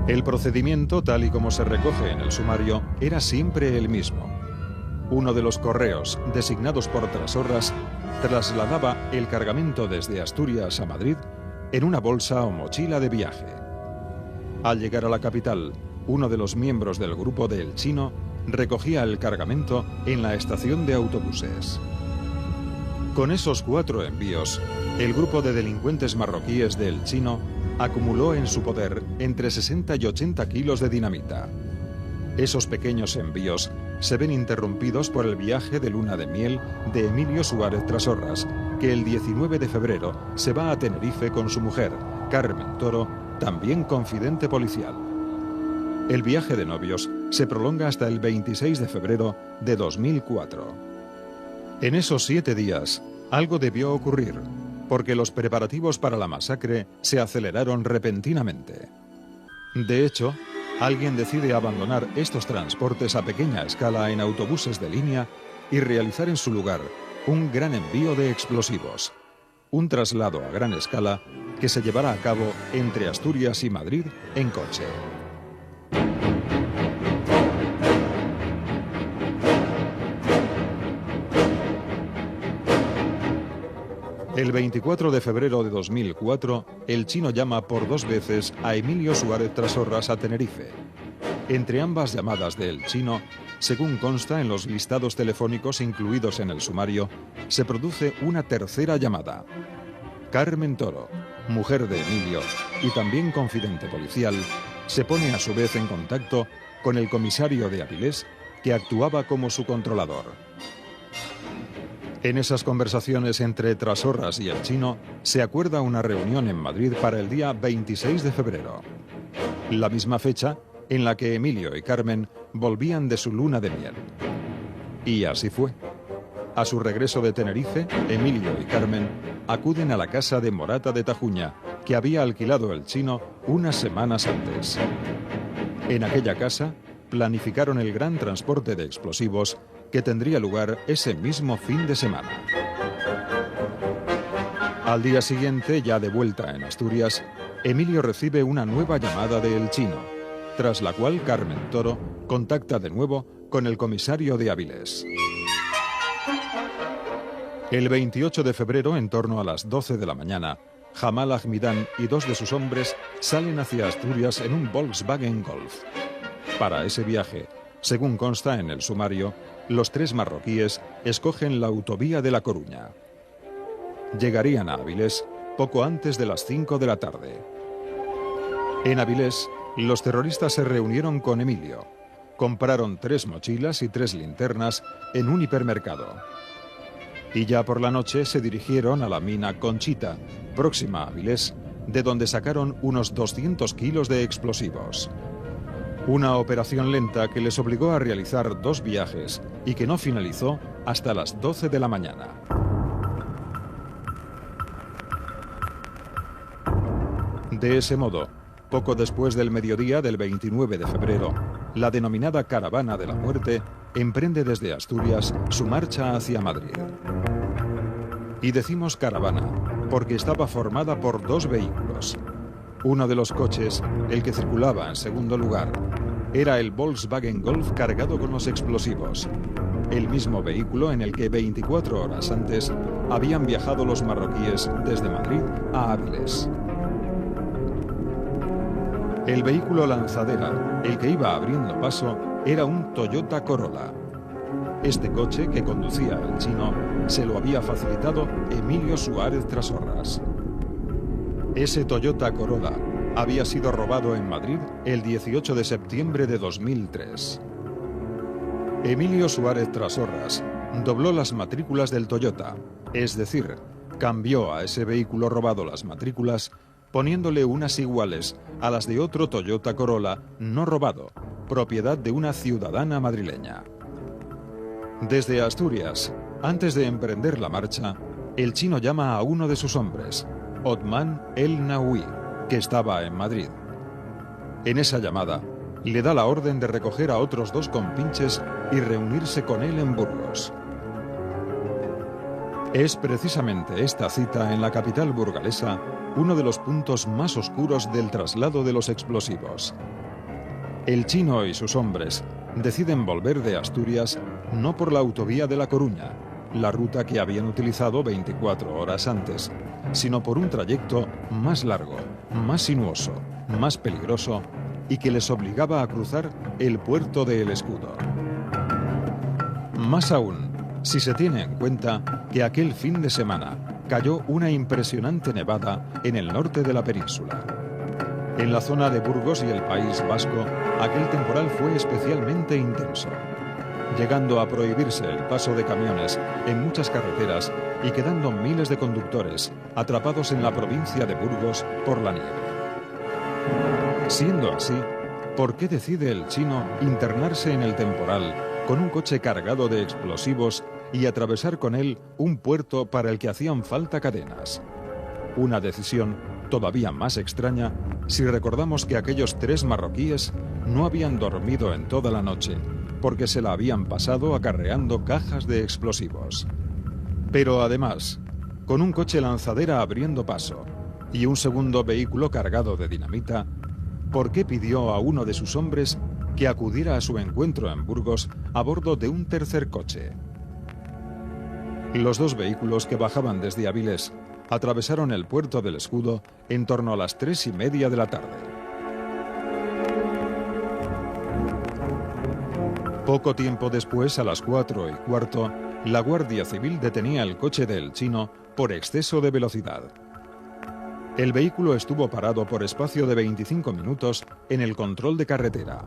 El procedimiento, tal y como se recoge en el sumario, era siempre el mismo. Uno de los correos, designados por Trasorras, trasladaba el cargamento desde Asturias a Madrid en una bolsa o mochila de viaje. Al llegar a la capital, uno de los miembros del grupo de El Chino recogía el cargamento en la estación de autobuses. Con esos 4 envíos, el grupo de delincuentes marroquíes de El Chino acumuló en su poder entre 60 y 80 kilos de dinamita. Esos pequeños envíos se ven interrumpidos por el viaje de luna de miel de Emilio Suárez Trasorras, que el 19 de febrero se va a Tenerife con su mujer, Carmen Toro, también confidente policial. El viaje de novios se prolonga hasta el 26 de febrero de 2004. En esos 7 días, algo debió ocurrir, porque los preparativos para la masacre se aceleraron repentinamente. De hecho, alguien decide abandonar estos transportes a pequeña escala en autobuses de línea y realizar en su lugar un gran envío de explosivos. Un traslado a gran escala que se llevará a cabo entre Asturias y Madrid en coche. El 24 de febrero de 2004, El Chino llama por 2 veces a Emilio Suárez Trasorras a Tenerife. Entre ambas llamadas de El Chino, según consta en los listados telefónicos incluidos en el sumario, se produce una tercera llamada. Carmen Toro, mujer de Emilio y también confidente policial, se pone a su vez en contacto con el comisario de Avilés, que actuaba como su controlador. En esas conversaciones entre Trasorras y El Chino, se acuerda una reunión en Madrid para el día 26 de febrero. La misma fecha en la que Emilio y Carmen volvían de su luna de miel. Y así fue. A su regreso de Tenerife, Emilio y Carmen acuden a la casa de Morata de Tajuña, que había alquilado El Chino unas semanas antes. En aquella casa, planificaron el gran transporte de explosivos que tendría lugar ese mismo fin de semana. Al día siguiente, ya de vuelta en Asturias, Emilio recibe una nueva llamada de El Chino, tras la cual Carmen Toro contacta de nuevo con el comisario de Avilés. El 28 de febrero, en torno a las 12 de la mañana, Jamal Ahmidán y 2 de sus hombres salen hacia Asturias en un Volkswagen Golf. Para ese viaje, según consta en el sumario, los 3 marroquíes escogen la autovía de La Coruña. Llegarían a Avilés poco antes de las 5 de la tarde. En Avilés, los terroristas se reunieron con Emilio. Compraron 3 mochilas y 3 linternas en un hipermercado. Y ya por la noche se dirigieron a la mina Conchita, próxima a Avilés, de donde sacaron unos 200 kilos de explosivos. Una operación lenta que les obligó a realizar 2 viajes y que no finalizó hasta las 12 de la mañana. De ese modo, poco después del mediodía del 29 de febrero, la denominada Caravana de la Muerte emprende desde Asturias su marcha hacia Madrid. Y decimos caravana porque estaba formada por dos vehículos. Uno de los coches, el que circulaba en segundo lugar, era el Volkswagen Golf cargado con los explosivos, el mismo vehículo en el que 24 horas antes habían viajado los marroquíes desde Madrid a Áviles. El vehículo lanzadera, el que iba abriendo paso, era un Toyota Corolla. Este coche que conducía el chino se lo había facilitado Emilio Suárez Trasorras. Ese Toyota Corolla había sido robado en Madrid el 18 de septiembre de 2003. Emilio Suárez Trasorras dobló las matrículas del Toyota, es decir, cambió a ese vehículo robado las matrículas poniéndole unas iguales a las de otro Toyota Corolla no robado, propiedad de una ciudadana madrileña. Desde Asturias, antes de emprender la marcha, el chino llama a uno de sus hombres, Othman El Naoui, que estaba en Madrid. En esa llamada, le da la orden de recoger a otros dos compinches y reunirse con él en Burgos. Es precisamente esta cita en la capital burgalesa uno de los puntos más oscuros del traslado de los explosivos. El chino y sus hombres deciden volver de Asturias no por la autovía de La Coruña, la ruta que habían utilizado 24 horas antes, sino por un trayecto más largo, más sinuoso, más peligroso y que les obligaba a cruzar el puerto de El Escudo. Más aún, si se tiene en cuenta que aquel fin de semana cayó una impresionante nevada en el norte de la península. En la zona de Burgos y el País Vasco, aquel temporal fue especialmente intenso, llegando a prohibirse el paso de camiones en muchas carreteras y quedando miles de conductores atrapados en la provincia de Burgos por la nieve. Siendo así, ¿por qué decide el chino internarse en el temporal con un coche cargado de explosivos y atravesar con él un puerto para el que hacían falta cadenas? Una decisión todavía más extraña si recordamos que aquellos tres marroquíes no habían dormido en toda la noche, porque se la habían pasado acarreando cajas de explosivos. Pero además, con un coche lanzadera abriendo paso y un segundo vehículo cargado de dinamita, ¿por qué pidió a uno de sus hombres que acudiera a su encuentro en Burgos a bordo de un tercer coche? Los dos vehículos que bajaban desde Áviles atravesaron el puerto del Escudo en torno a las 3:30 de la tarde. Poco tiempo después, a las 4:15, la Guardia Civil detenía el coche del chino por exceso de velocidad. El vehículo estuvo parado por espacio de 25 minutos en el control de carretera.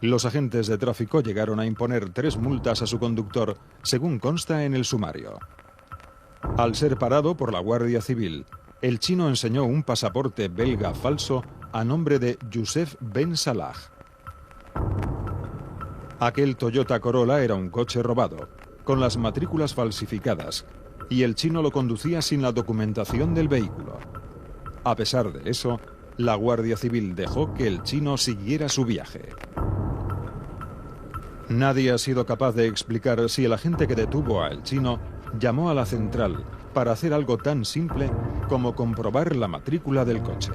Los agentes de tráfico llegaron a imponer 3 multas a su conductor, según consta en el sumario. Al ser parado por la Guardia Civil, el chino enseñó un pasaporte belga falso a nombre de Youssef Ben Salah. Aquel Toyota Corolla era un coche robado, con las matrículas falsificadas, y el chino lo conducía sin la documentación del vehículo. A pesar de eso, la Guardia Civil dejó que el chino siguiera su viaje. Nadie ha sido capaz de explicar si el agente que detuvo a el chino llamó a la central para hacer algo tan simple como comprobar la matrícula del coche.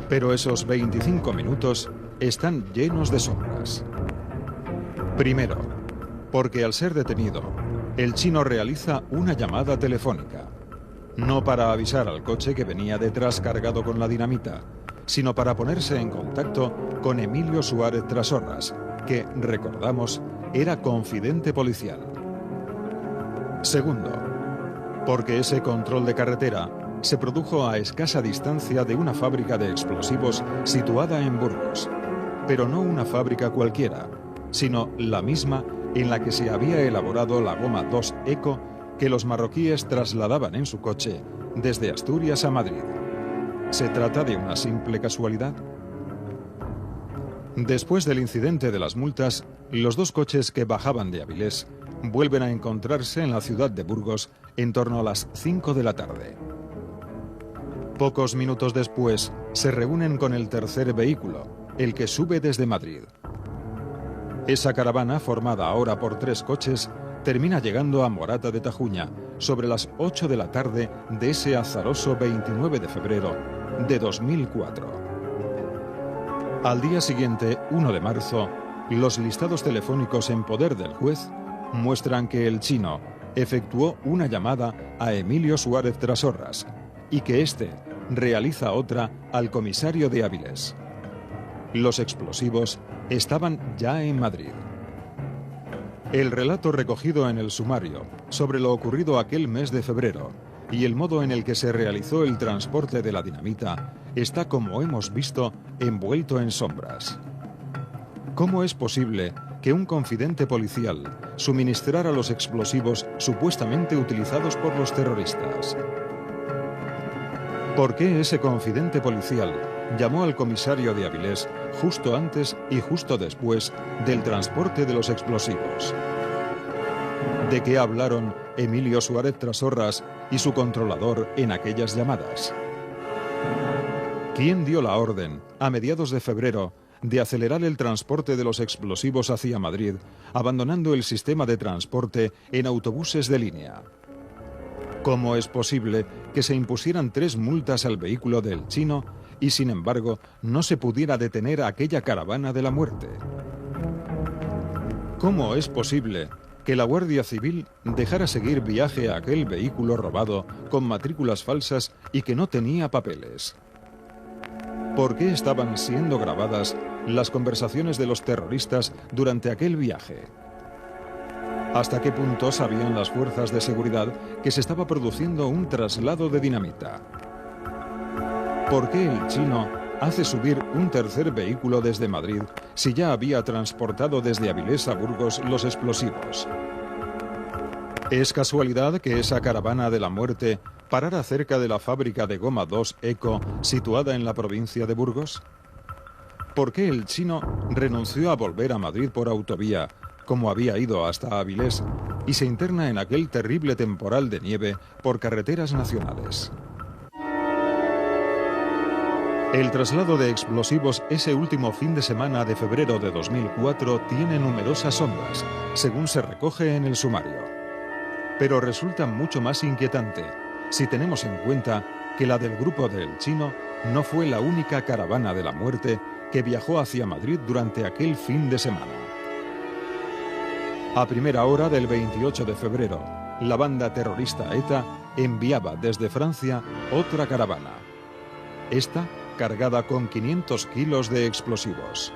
Pero esos 25 minutos están llenos de sombras. Primero, porque al ser detenido, el chino realiza una llamada telefónica, no para avisar al coche que venía detrás cargado con la dinamita, sino para ponerse en contacto con Emilio Suárez Trasorras, que, recordamos, era confidente policial. Segundo, porque ese control de carretera se produjo a escasa distancia de una fábrica de explosivos situada en Burgos, pero no una fábrica cualquiera, sino la misma en la que se había elaborado la goma 2 Eco que los marroquíes trasladaban en su coche desde Asturias a Madrid. ¿Se trata de una simple casualidad? Después del incidente de las multas, los dos coches que bajaban de Áviles vuelven a encontrarse en la ciudad de Burgos en torno a las 5 de la tarde. Pocos minutos después, se reúnen con el tercer vehículo, el que sube desde Madrid. Esa caravana, formada ahora por 3 coches, termina llegando a Morata de Tajuña sobre las 8 de la tarde de ese azaroso 29 de febrero de 2004. Al día siguiente, 1 de marzo, los listados telefónicos en poder del juez muestran que el chino efectuó una llamada a Emilio Suárez Trasorras y que éste realiza otra al comisario de Avilés. Los explosivos estaban ya en Madrid. El relato recogido en el sumario sobre lo ocurrido aquel mes de febrero y el modo en el que se realizó el transporte de la dinamita está, como hemos visto, envuelto en sombras. ¿Cómo es posible que un confidente policial suministrara los explosivos supuestamente utilizados por los terroristas? ¿Por qué ese confidente policial llamó al comisario de Avilés justo antes y justo después del transporte de los explosivos? ¿De qué hablaron Emilio Suárez Trasorras y su controlador en aquellas llamadas? ¿Quién dio la orden, a mediados de febrero, de acelerar el transporte de los explosivos hacia Madrid, abandonando el sistema de transporte en autobuses de línea? ¿Cómo es posible que se impusieran 3 multas al vehículo del chino y, sin embargo, no se pudiera detener a aquella caravana de la muerte? ¿Cómo es posible que la Guardia Civil dejara seguir viaje a aquel vehículo robado con matrículas falsas y que no tenía papeles? ¿Por qué estaban siendo grabadas las conversaciones de los terroristas durante aquel viaje? ¿Hasta qué punto sabían las fuerzas de seguridad que se estaba produciendo un traslado de dinamita? ¿Por qué el chino hace subir un tercer vehículo desde Madrid si ya había transportado desde Avilés a Burgos los explosivos? ¿Es casualidad que esa caravana de la muerte parara cerca de la fábrica de goma 2 Eco situada en la provincia de Burgos? ¿Por qué el chino renunció a volver a Madrid por autovía, como había ido hasta Avilés, y se interna en aquel terrible temporal de nieve por carreteras nacionales? El traslado de explosivos ese último fin de semana de febrero de 2004 tiene numerosas sombras, según se recoge en el sumario. Pero resulta mucho más inquietante si tenemos en cuenta que la del grupo del chino no fue la única caravana de la muerte que viajó hacia Madrid durante aquel fin de semana. A primera hora del 28 de febrero, la banda terrorista ETA enviaba desde Francia otra caravana. Esta cargada con 500 kilos de explosivos.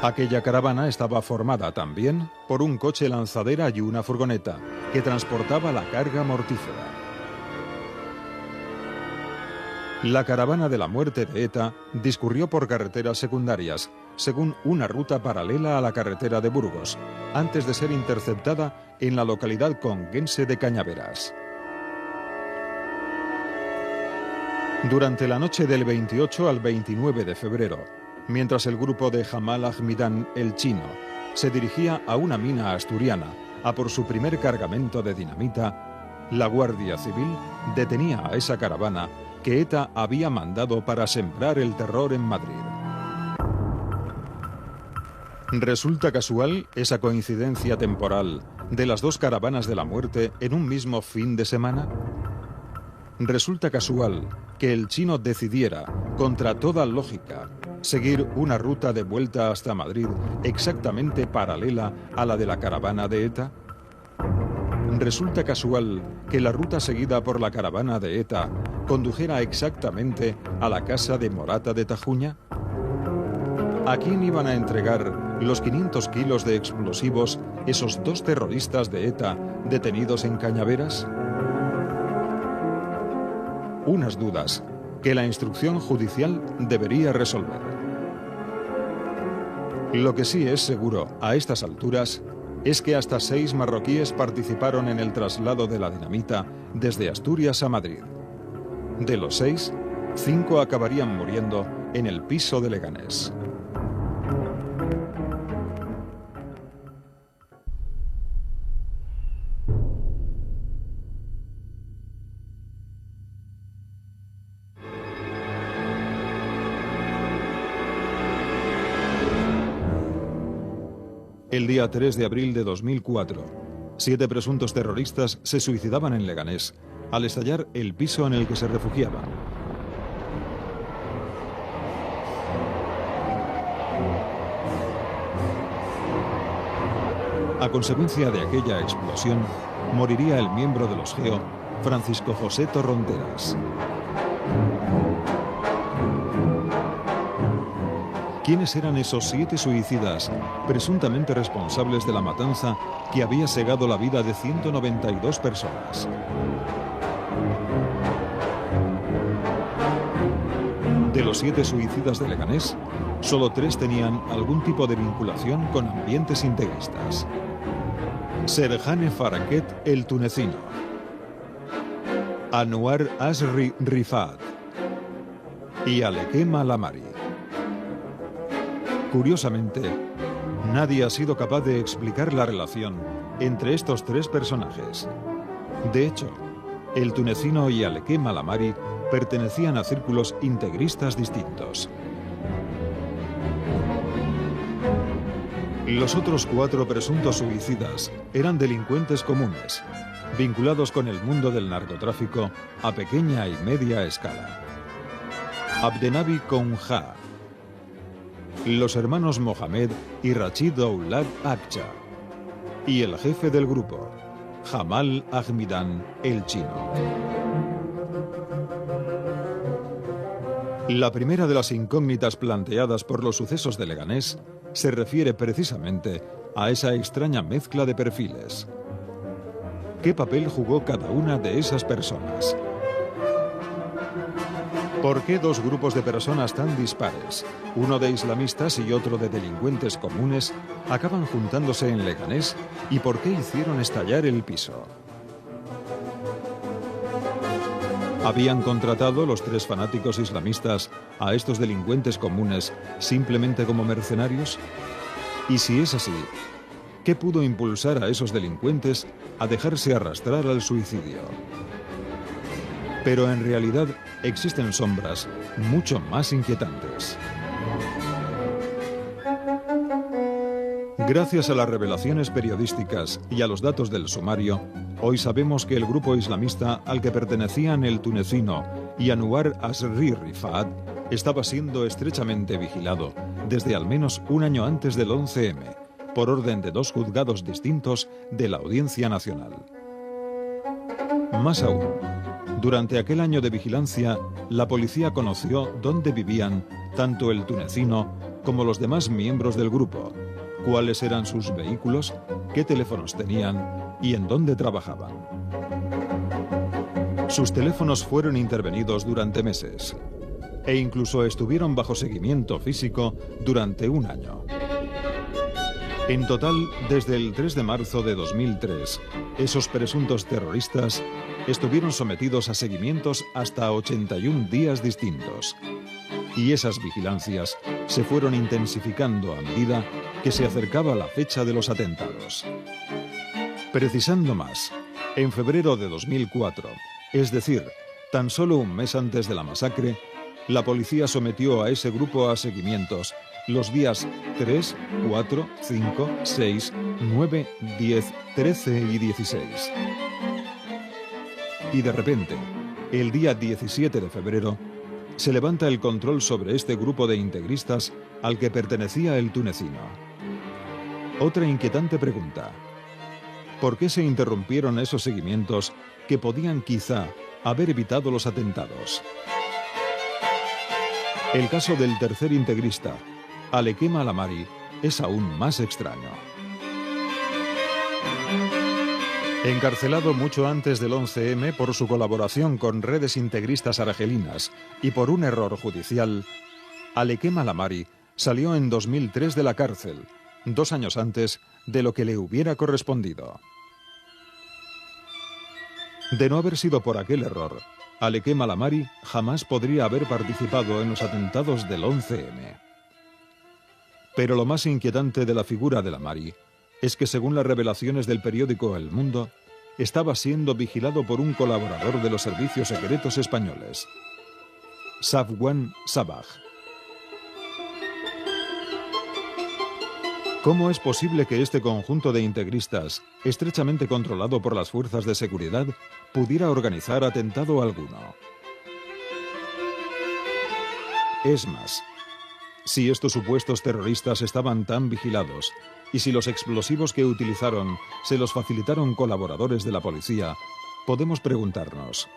Aquella caravana estaba formada también por un coche lanzadera y una furgoneta que transportaba la carga mortífera. La caravana de la muerte de ETA discurrió por carreteras secundarias, según una ruta paralela a la carretera de Burgos, antes de ser interceptada en la localidad conguense de Cañaveras. Durante la noche del 28 al 29 de febrero, mientras el grupo de Jamal Ahmidán, el chino, se dirigía a una mina asturiana a por su primer cargamento de dinamita, la Guardia Civil detenía a esa caravana que ETA había mandado para sembrar el terror en Madrid. ¿Resulta casual esa coincidencia temporal de las 2 caravanas de la muerte en un mismo fin de semana? ¿Resulta casual que el chino decidiera, contra toda lógica, seguir una ruta de vuelta hasta Madrid exactamente paralela a la de la caravana de ETA? ¿Resulta casual que la ruta seguida por la caravana de ETA condujera exactamente a la casa de Morata de Tajuña? ¿A quién iban a entregar los 500 kilos de explosivos esos 2 terroristas de ETA detenidos en Cañaveras? Unas dudas que la instrucción judicial debería resolver. Lo que sí es seguro a estas alturas es que hasta 6 marroquíes participaron en el traslado de la dinamita desde Asturias a Madrid. De los 6, 5 acabarían muriendo en el piso de Leganés. El día 3 de abril de 2004, 7 presuntos terroristas se suicidaban en Leganés al estallar el piso en el que se refugiaban. A consecuencia de aquella explosión, moriría el miembro de los GEO, Francisco José Torronteras. ¿Quiénes eran esos 7 suicidas presuntamente responsables de la matanza que había cegado la vida de 192 personas? De los 7 suicidas de Leganés, solo 3 tenían algún tipo de vinculación con ambientes integristas. Serhane Faraket, el tunecino. Anwar Asri Rifat y Alekem Alamari. Curiosamente, nadie ha sido capaz de explicar la relación entre estos 3 personajes. De hecho, el tunecino y Alekem Alamari pertenecían a círculos integristas distintos. Los otros 4 presuntos suicidas eran delincuentes comunes, vinculados con el mundo del narcotráfico a pequeña y media escala. Abdenabi Kounha, los hermanos Mohamed y Rachid Oulad Akcha, y el jefe del grupo, Jamal Ahmidan el Chino. La primera de las incógnitas planteadas por los sucesos de Leganés se refiere precisamente a esa extraña mezcla de perfiles. ¿Qué papel jugó cada una de esas personas? ¿Por qué 2 grupos de personas tan dispares, uno de islamistas y otro de delincuentes comunes, acaban juntándose en Leganés y por qué hicieron estallar el piso? ¿Habían contratado los 3 fanáticos islamistas a estos delincuentes comunes simplemente como mercenarios? Y si es así, ¿qué pudo impulsar a esos delincuentes a dejarse arrastrar al suicidio? Pero en realidad existen sombras mucho más inquietantes. Gracias a las revelaciones periodísticas y a los datos del sumario, hoy sabemos que el grupo islamista al que pertenecían el tunecino y Anwar Asri Rifat estaba siendo estrechamente vigilado desde al menos un año antes del 11M, por orden de 2 juzgados distintos de la Audiencia Nacional. Más aún, durante aquel año de vigilancia, la policía conoció dónde vivían tanto el tunecino como los demás miembros del grupo, cuáles eran sus vehículos, qué teléfonos tenían y en dónde trabajaban. Sus teléfonos fueron intervenidos durante meses e incluso estuvieron bajo seguimiento físico durante un año. En total, desde el 3 de marzo de 2003, esos presuntos terroristas estuvieron sometidos a seguimientos hasta 81 días distintos. Y esas vigilancias se fueron intensificando a medida que se acercaba la fecha de los atentados. Precisando más, en febrero de 2004, es decir, tan solo un mes antes de la masacre, la policía sometió a ese grupo a seguimientos los días 3, 4, 5, 6, 9, 10, 13 y 16. Y de repente, el día 17 de febrero, se levanta el control sobre este grupo de integristas al que pertenecía el tunecino. Otra inquietante pregunta: ¿por qué se interrumpieron esos seguimientos que podían quizá haber evitado los atentados? El caso del tercer integrista, Alekem Alamari, es aún más extraño. Encarcelado mucho antes del 11M por su colaboración con redes integristas argelinas y por un error judicial, Alekem Alamari salió en 2003 de la cárcel, 2 años antes de lo que le hubiera correspondido. De no haber sido por aquel error, Alekem Alamari jamás podría haber participado en los atentados del 11M. Pero lo más inquietante de la figura de Alamari es que, según las revelaciones del periódico El Mundo, estaba siendo vigilado por un colaborador de los servicios secretos españoles, Safwan Sabah. ¿Cómo es posible que este conjunto de integristas, estrechamente controlado por las fuerzas de seguridad, pudiera organizar atentado alguno? Es más, si estos supuestos terroristas estaban tan vigilados y si los explosivos que utilizaron se los facilitaron colaboradores de la policía, podemos preguntarnos,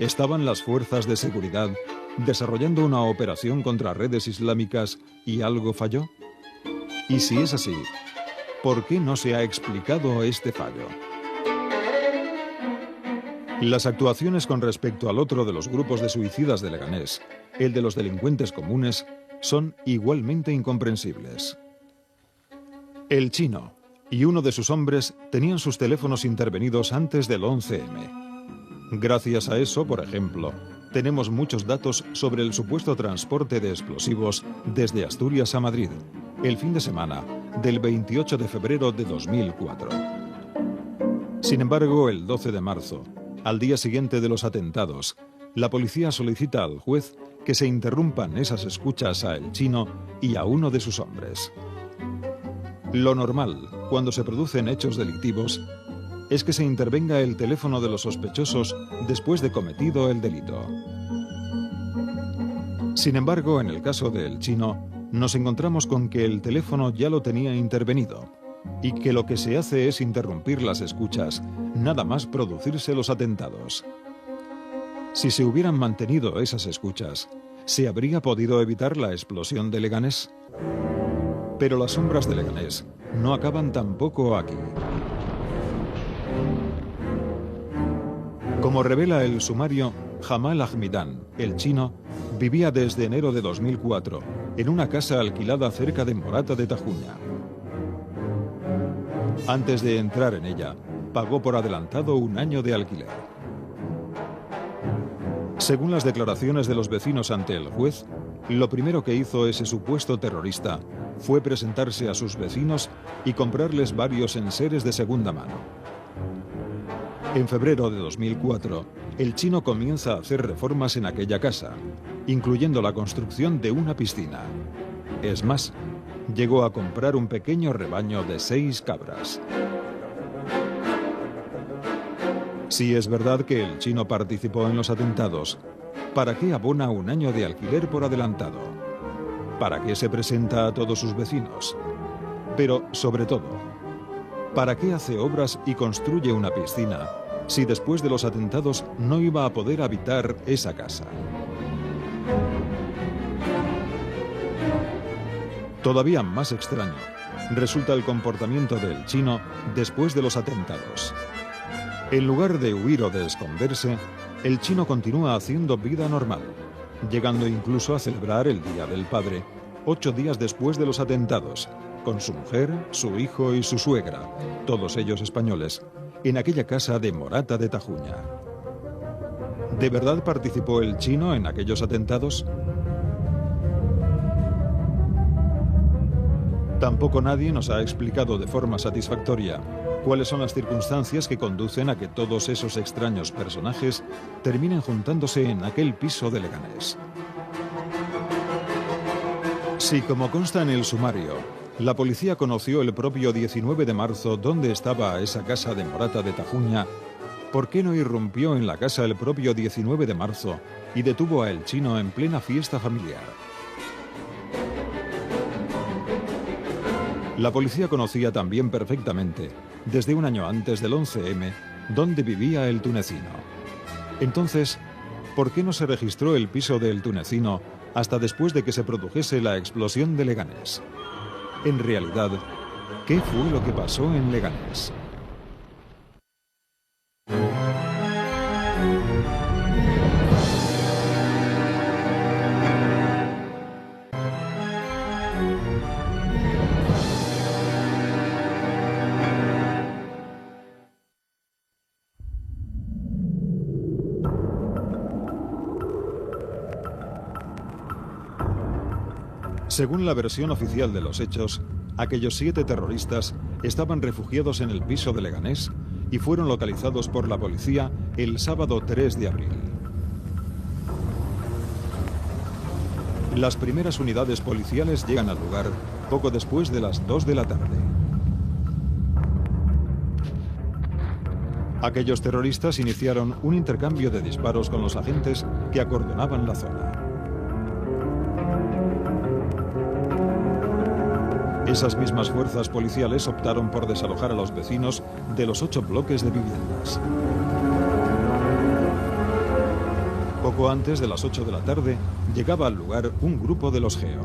¿estaban las fuerzas de seguridad desarrollando una operación contra redes islámicas y algo falló? Y si es así, ¿por qué no se ha explicado este fallo? Las actuaciones con respecto al otro de los grupos de suicidas de Leganés, el de los delincuentes comunes, son igualmente incomprensibles. El Chino y uno de sus hombres tenían sus teléfonos intervenidos antes del 11M. Gracias a eso, por ejemplo, tenemos muchos datos sobre el supuesto transporte de explosivos desde Asturias a Madrid, el fin de semana del 28 de febrero de 2004. Sin embargo, el 12 de marzo, al día siguiente de los atentados, la policía solicita al juez que se interrumpan esas escuchas a El Chino y a uno de sus hombres. Lo normal, cuando se producen hechos delictivos, es que se intervenga el teléfono de los sospechosos después de cometido el delito. Sin embargo, en el caso de El Chino, nos encontramos con que el teléfono ya lo tenía intervenido y que lo que se hace es interrumpir las escuchas, nada más producirse los atentados. Si se hubieran mantenido esas escuchas, ¿se habría podido evitar la explosión de Leganés? Pero las sombras de Leganés no acaban tampoco aquí. Como revela el sumario, Jamal Ahmidán, El Chino, vivía desde enero de 2004 en una casa alquilada cerca de Morata de Tajuña. Antes de entrar en ella, pagó por adelantado 1 año de alquiler. Según las declaraciones de los vecinos ante el juez, lo primero que hizo ese supuesto terrorista fue presentarse a sus vecinos y comprarles varios enseres de segunda mano. En febrero de 2004, El Chino comienza a hacer reformas en aquella casa, incluyendo la construcción de una piscina. Es más, llegó a comprar un pequeño rebaño de 6 cabras. Si es verdad que El Chino participó en los atentados, ¿para qué abona 1 año de alquiler por adelantado? ¿Para qué se presenta a todos sus vecinos? Pero, sobre todo, ¿para qué hace obras y construye una piscina si después de los atentados no iba a poder habitar esa casa? Todavía más extraño resulta el comportamiento del Chino después de los atentados. En lugar de huir o de esconderse, El Chino continúa haciendo vida normal, llegando incluso a celebrar el Día del Padre, 8 días después de los atentados, con su mujer, su hijo y su suegra, todos ellos españoles, en aquella casa de Morata de Tajuña. ¿De verdad participó El Chino en aquellos atentados? Tampoco nadie nos ha explicado de forma satisfactoria cuáles son las circunstancias que conducen a que todos esos extraños personajes terminen juntándose en aquel piso de Leganés. Si, como consta en el sumario, la policía conoció el propio 19 de marzo dónde estaba esa casa de Morata de Tajuña, ¿por qué no irrumpió en la casa el propio 19 de marzo y detuvo a El Chino en plena fiesta familiar? La policía conocía también perfectamente, desde 1 año antes del 11M, dónde vivía el tunecino. Entonces, ¿por qué no se registró el piso del tunecino hasta después de que se produjese la explosión de Leganés? En realidad, ¿qué fue lo que pasó en Leganés? Según la versión oficial de los hechos, aquellos 7 terroristas estaban refugiados en el piso de Leganés y fueron localizados por la policía el sábado 3 de abril. Las primeras unidades policiales llegan al lugar poco después de las 2 de la tarde. Aquellos terroristas iniciaron un intercambio de disparos con los agentes que acordonaban la zona. Esas mismas fuerzas policiales optaron por desalojar a los vecinos de los 8 bloques de viviendas. Poco antes de las 8 de la tarde, llegaba al lugar un grupo de los GEO.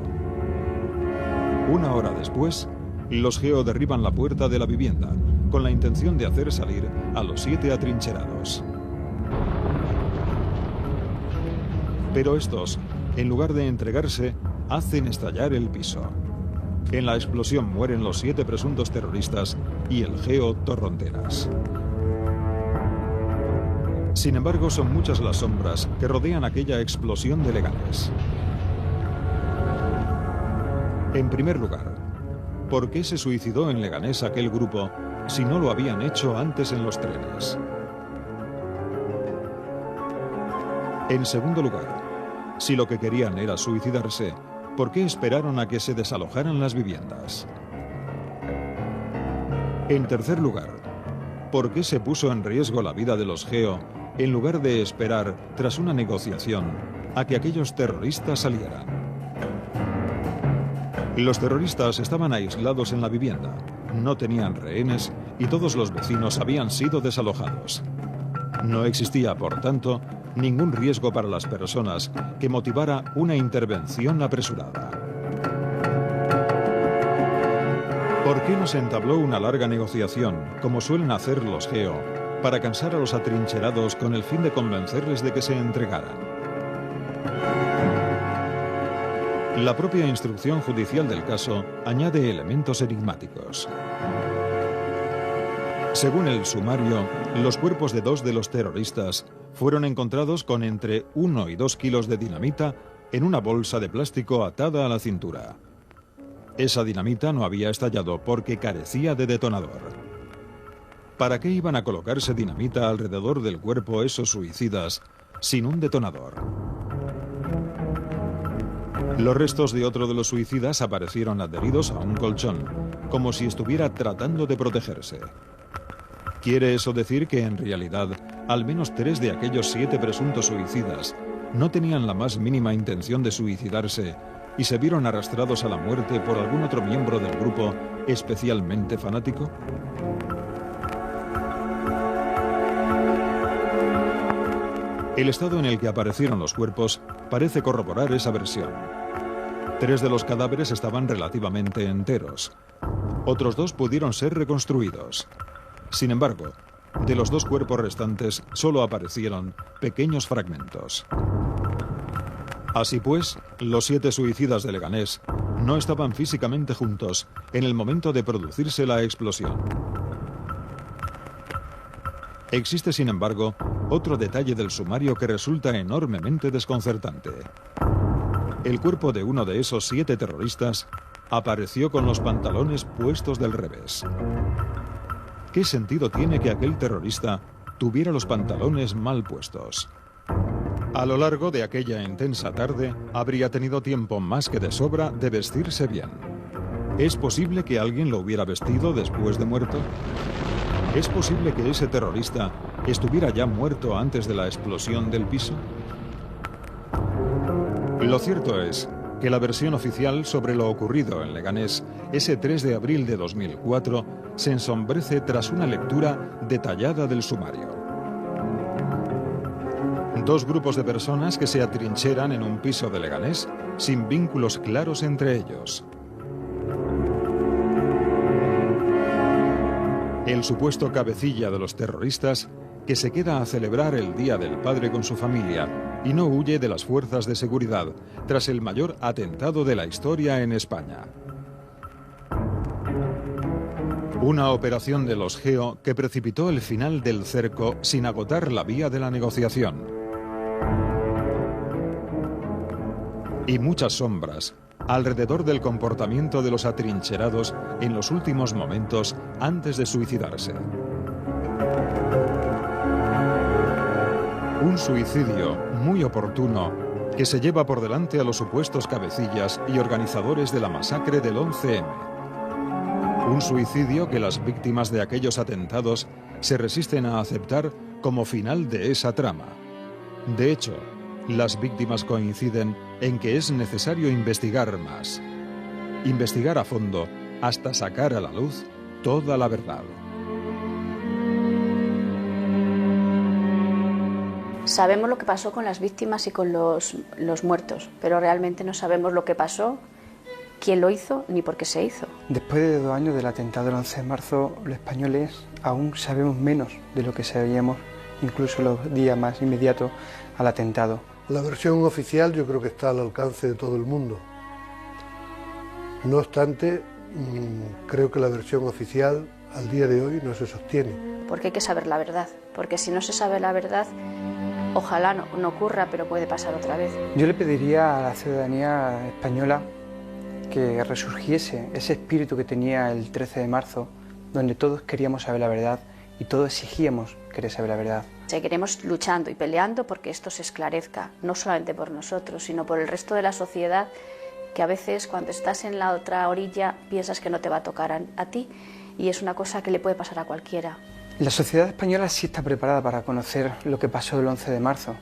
Una hora después, los GEO derriban la puerta de la vivienda, con la intención de hacer salir a los 7 atrincherados. Pero estos, en lugar de entregarse, hacen estallar el piso. En la explosión mueren los 7 presuntos terroristas y el GEO Torronteras. Sin embargo, son muchas las sombras que rodean aquella explosión de Leganés. En primer lugar, ¿por qué se suicidó en Leganés aquel grupo si no lo habían hecho antes en los trenes? En segundo lugar, si lo que querían era suicidarse, ¿por qué esperaron a que se desalojaran las viviendas? En tercer lugar, ¿por qué se puso en riesgo la vida de los GEO en lugar de esperar, tras una negociación, a que aquellos terroristas salieran? Los terroristas estaban aislados en la vivienda, no tenían rehenes y todos los vecinos habían sido desalojados. No existía, por tanto, ningún riesgo para las personas que motivara una intervención apresurada. ¿Por qué no se entabló una larga negociación, como suelen hacer los GEO, para cansar a los atrincherados con el fin de convencerles de que se entregaran? La propia instrucción judicial del caso añade elementos enigmáticos. Según el sumario, los cuerpos de 2 de los terroristas fueron encontrados con entre 1 y 2 kilos de dinamita en una bolsa de plástico atada a la cintura. Esa dinamita no había estallado porque carecía de detonador. ¿Para qué iban a colocarse dinamita alrededor del cuerpo esos suicidas sin un detonador? Los restos de otro de los suicidas aparecieron adheridos a un colchón, como si estuviera tratando de protegerse. ¿Quiere eso decir que en realidad al menos 3 de aquellos 7 presuntos suicidas no tenían la más mínima intención de suicidarse y se vieron arrastrados a la muerte por algún otro miembro del grupo especialmente fanático? El estado en el que aparecieron los cuerpos parece corroborar esa versión. 3 de los cadáveres estaban relativamente enteros. Otros 2 pudieron ser reconstruidos. Sin embargo, de los 2 cuerpos restantes solo aparecieron pequeños fragmentos. Así pues, los 7 suicidas de Leganés no estaban físicamente juntos en el momento de producirse la explosión. Existe, sin embargo, otro detalle del sumario que resulta enormemente desconcertante. El cuerpo de uno de esos 7 terroristas apareció con los pantalones puestos del revés. ¿Qué sentido tiene que aquel terrorista tuviera los pantalones mal puestos? A lo largo de aquella intensa tarde, habría tenido tiempo más que de sobra de vestirse bien. ¿Es posible que alguien lo hubiera vestido después de muerto? ¿Es posible que ese terrorista estuviera ya muerto antes de la explosión del piso? Lo cierto es que la versión oficial sobre lo ocurrido en Leganés ese 3 de abril de 2004 se ensombrece tras una lectura detallada del sumario. 2 grupos de personas que se atrincheran en un piso de Leganés sin vínculos claros entre ellos. El supuesto cabecilla de los terroristas que se queda a celebrar el Día del Padre con su familia y no huye de las fuerzas de seguridad tras el mayor atentado de la historia en España. Una operación de los GEO que precipitó el final del cerco sin agotar la vía de la negociación. Y muchas sombras alrededor del comportamiento de los atrincherados en los últimos momentos antes de suicidarse. Un suicidio muy oportuno que se lleva por delante a los supuestos cabecillas y organizadores de la masacre del 11M. Un suicidio que las víctimas de aquellos atentados se resisten a aceptar como final de esa trama. De hecho, las víctimas coinciden en que es necesario investigar más. Investigar a fondo hasta sacar a la luz toda la verdad. Sabemos lo que pasó con las víctimas y con los muertos, pero realmente no sabemos lo que pasó, quién lo hizo ni por qué se hizo. Después de 2 años del atentado del 11 de marzo, los españoles aún sabemos menos de lo que sabíamos incluso los días más inmediatos al atentado. La versión oficial yo creo que está al alcance de todo el mundo. No obstante, creo que la versión oficial al día de hoy no se sostiene. Porque hay que saber la verdad, porque si no se sabe la verdad, ojalá no ocurra, pero puede pasar otra vez. Yo le pediría a la ciudadanía española que resurgiese ese espíritu que tenía el 13 de marzo, donde todos queríamos saber la verdad y todos exigíamos querer saber la verdad. Seguiremos luchando y peleando porque esto se esclarezca, no solamente por nosotros, sino por el resto de la sociedad, que a veces cuando estás en la otra orilla piensas que no te va a tocar a ti, y es una cosa que le puede pasar a cualquiera. La sociedad española sí está preparada para conocer lo que pasó el 11 de marzo.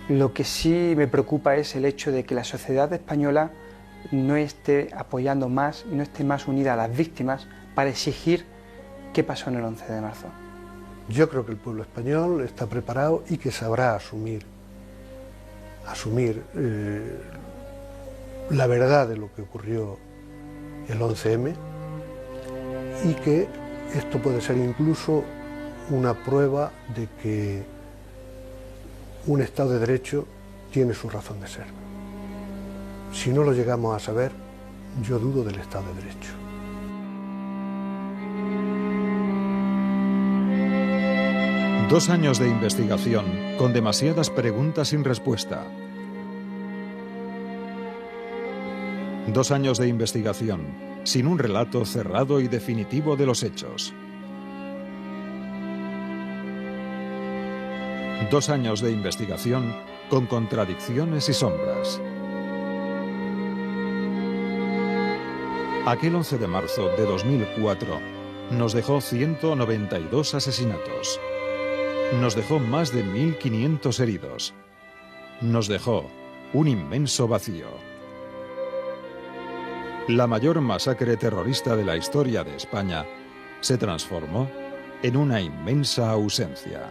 Lo que sí me preocupa es el hecho de que la sociedad española no esté apoyando más y no esté más unida a las víctimas para exigir qué pasó en el 11 de marzo. Yo creo que el pueblo español está preparado y que sabrá asumir la verdad de lo que ocurrió el 11M y que esto puede ser incluso una prueba de que un Estado de Derecho tiene su razón de ser. Si no lo llegamos a saber, yo dudo del Estado de Derecho. Dos años de investigación con demasiadas preguntas sin respuesta. 2 años de investigación sin un relato cerrado y definitivo de los hechos. 2 años de investigación con contradicciones y sombras. Aquel 11 de marzo de 2004 nos dejó 192 asesinatos. Nos dejó más de 1.500 heridos. Nos dejó un inmenso vacío. La mayor masacre terrorista de la historia de España se transformó en una inmensa ausencia.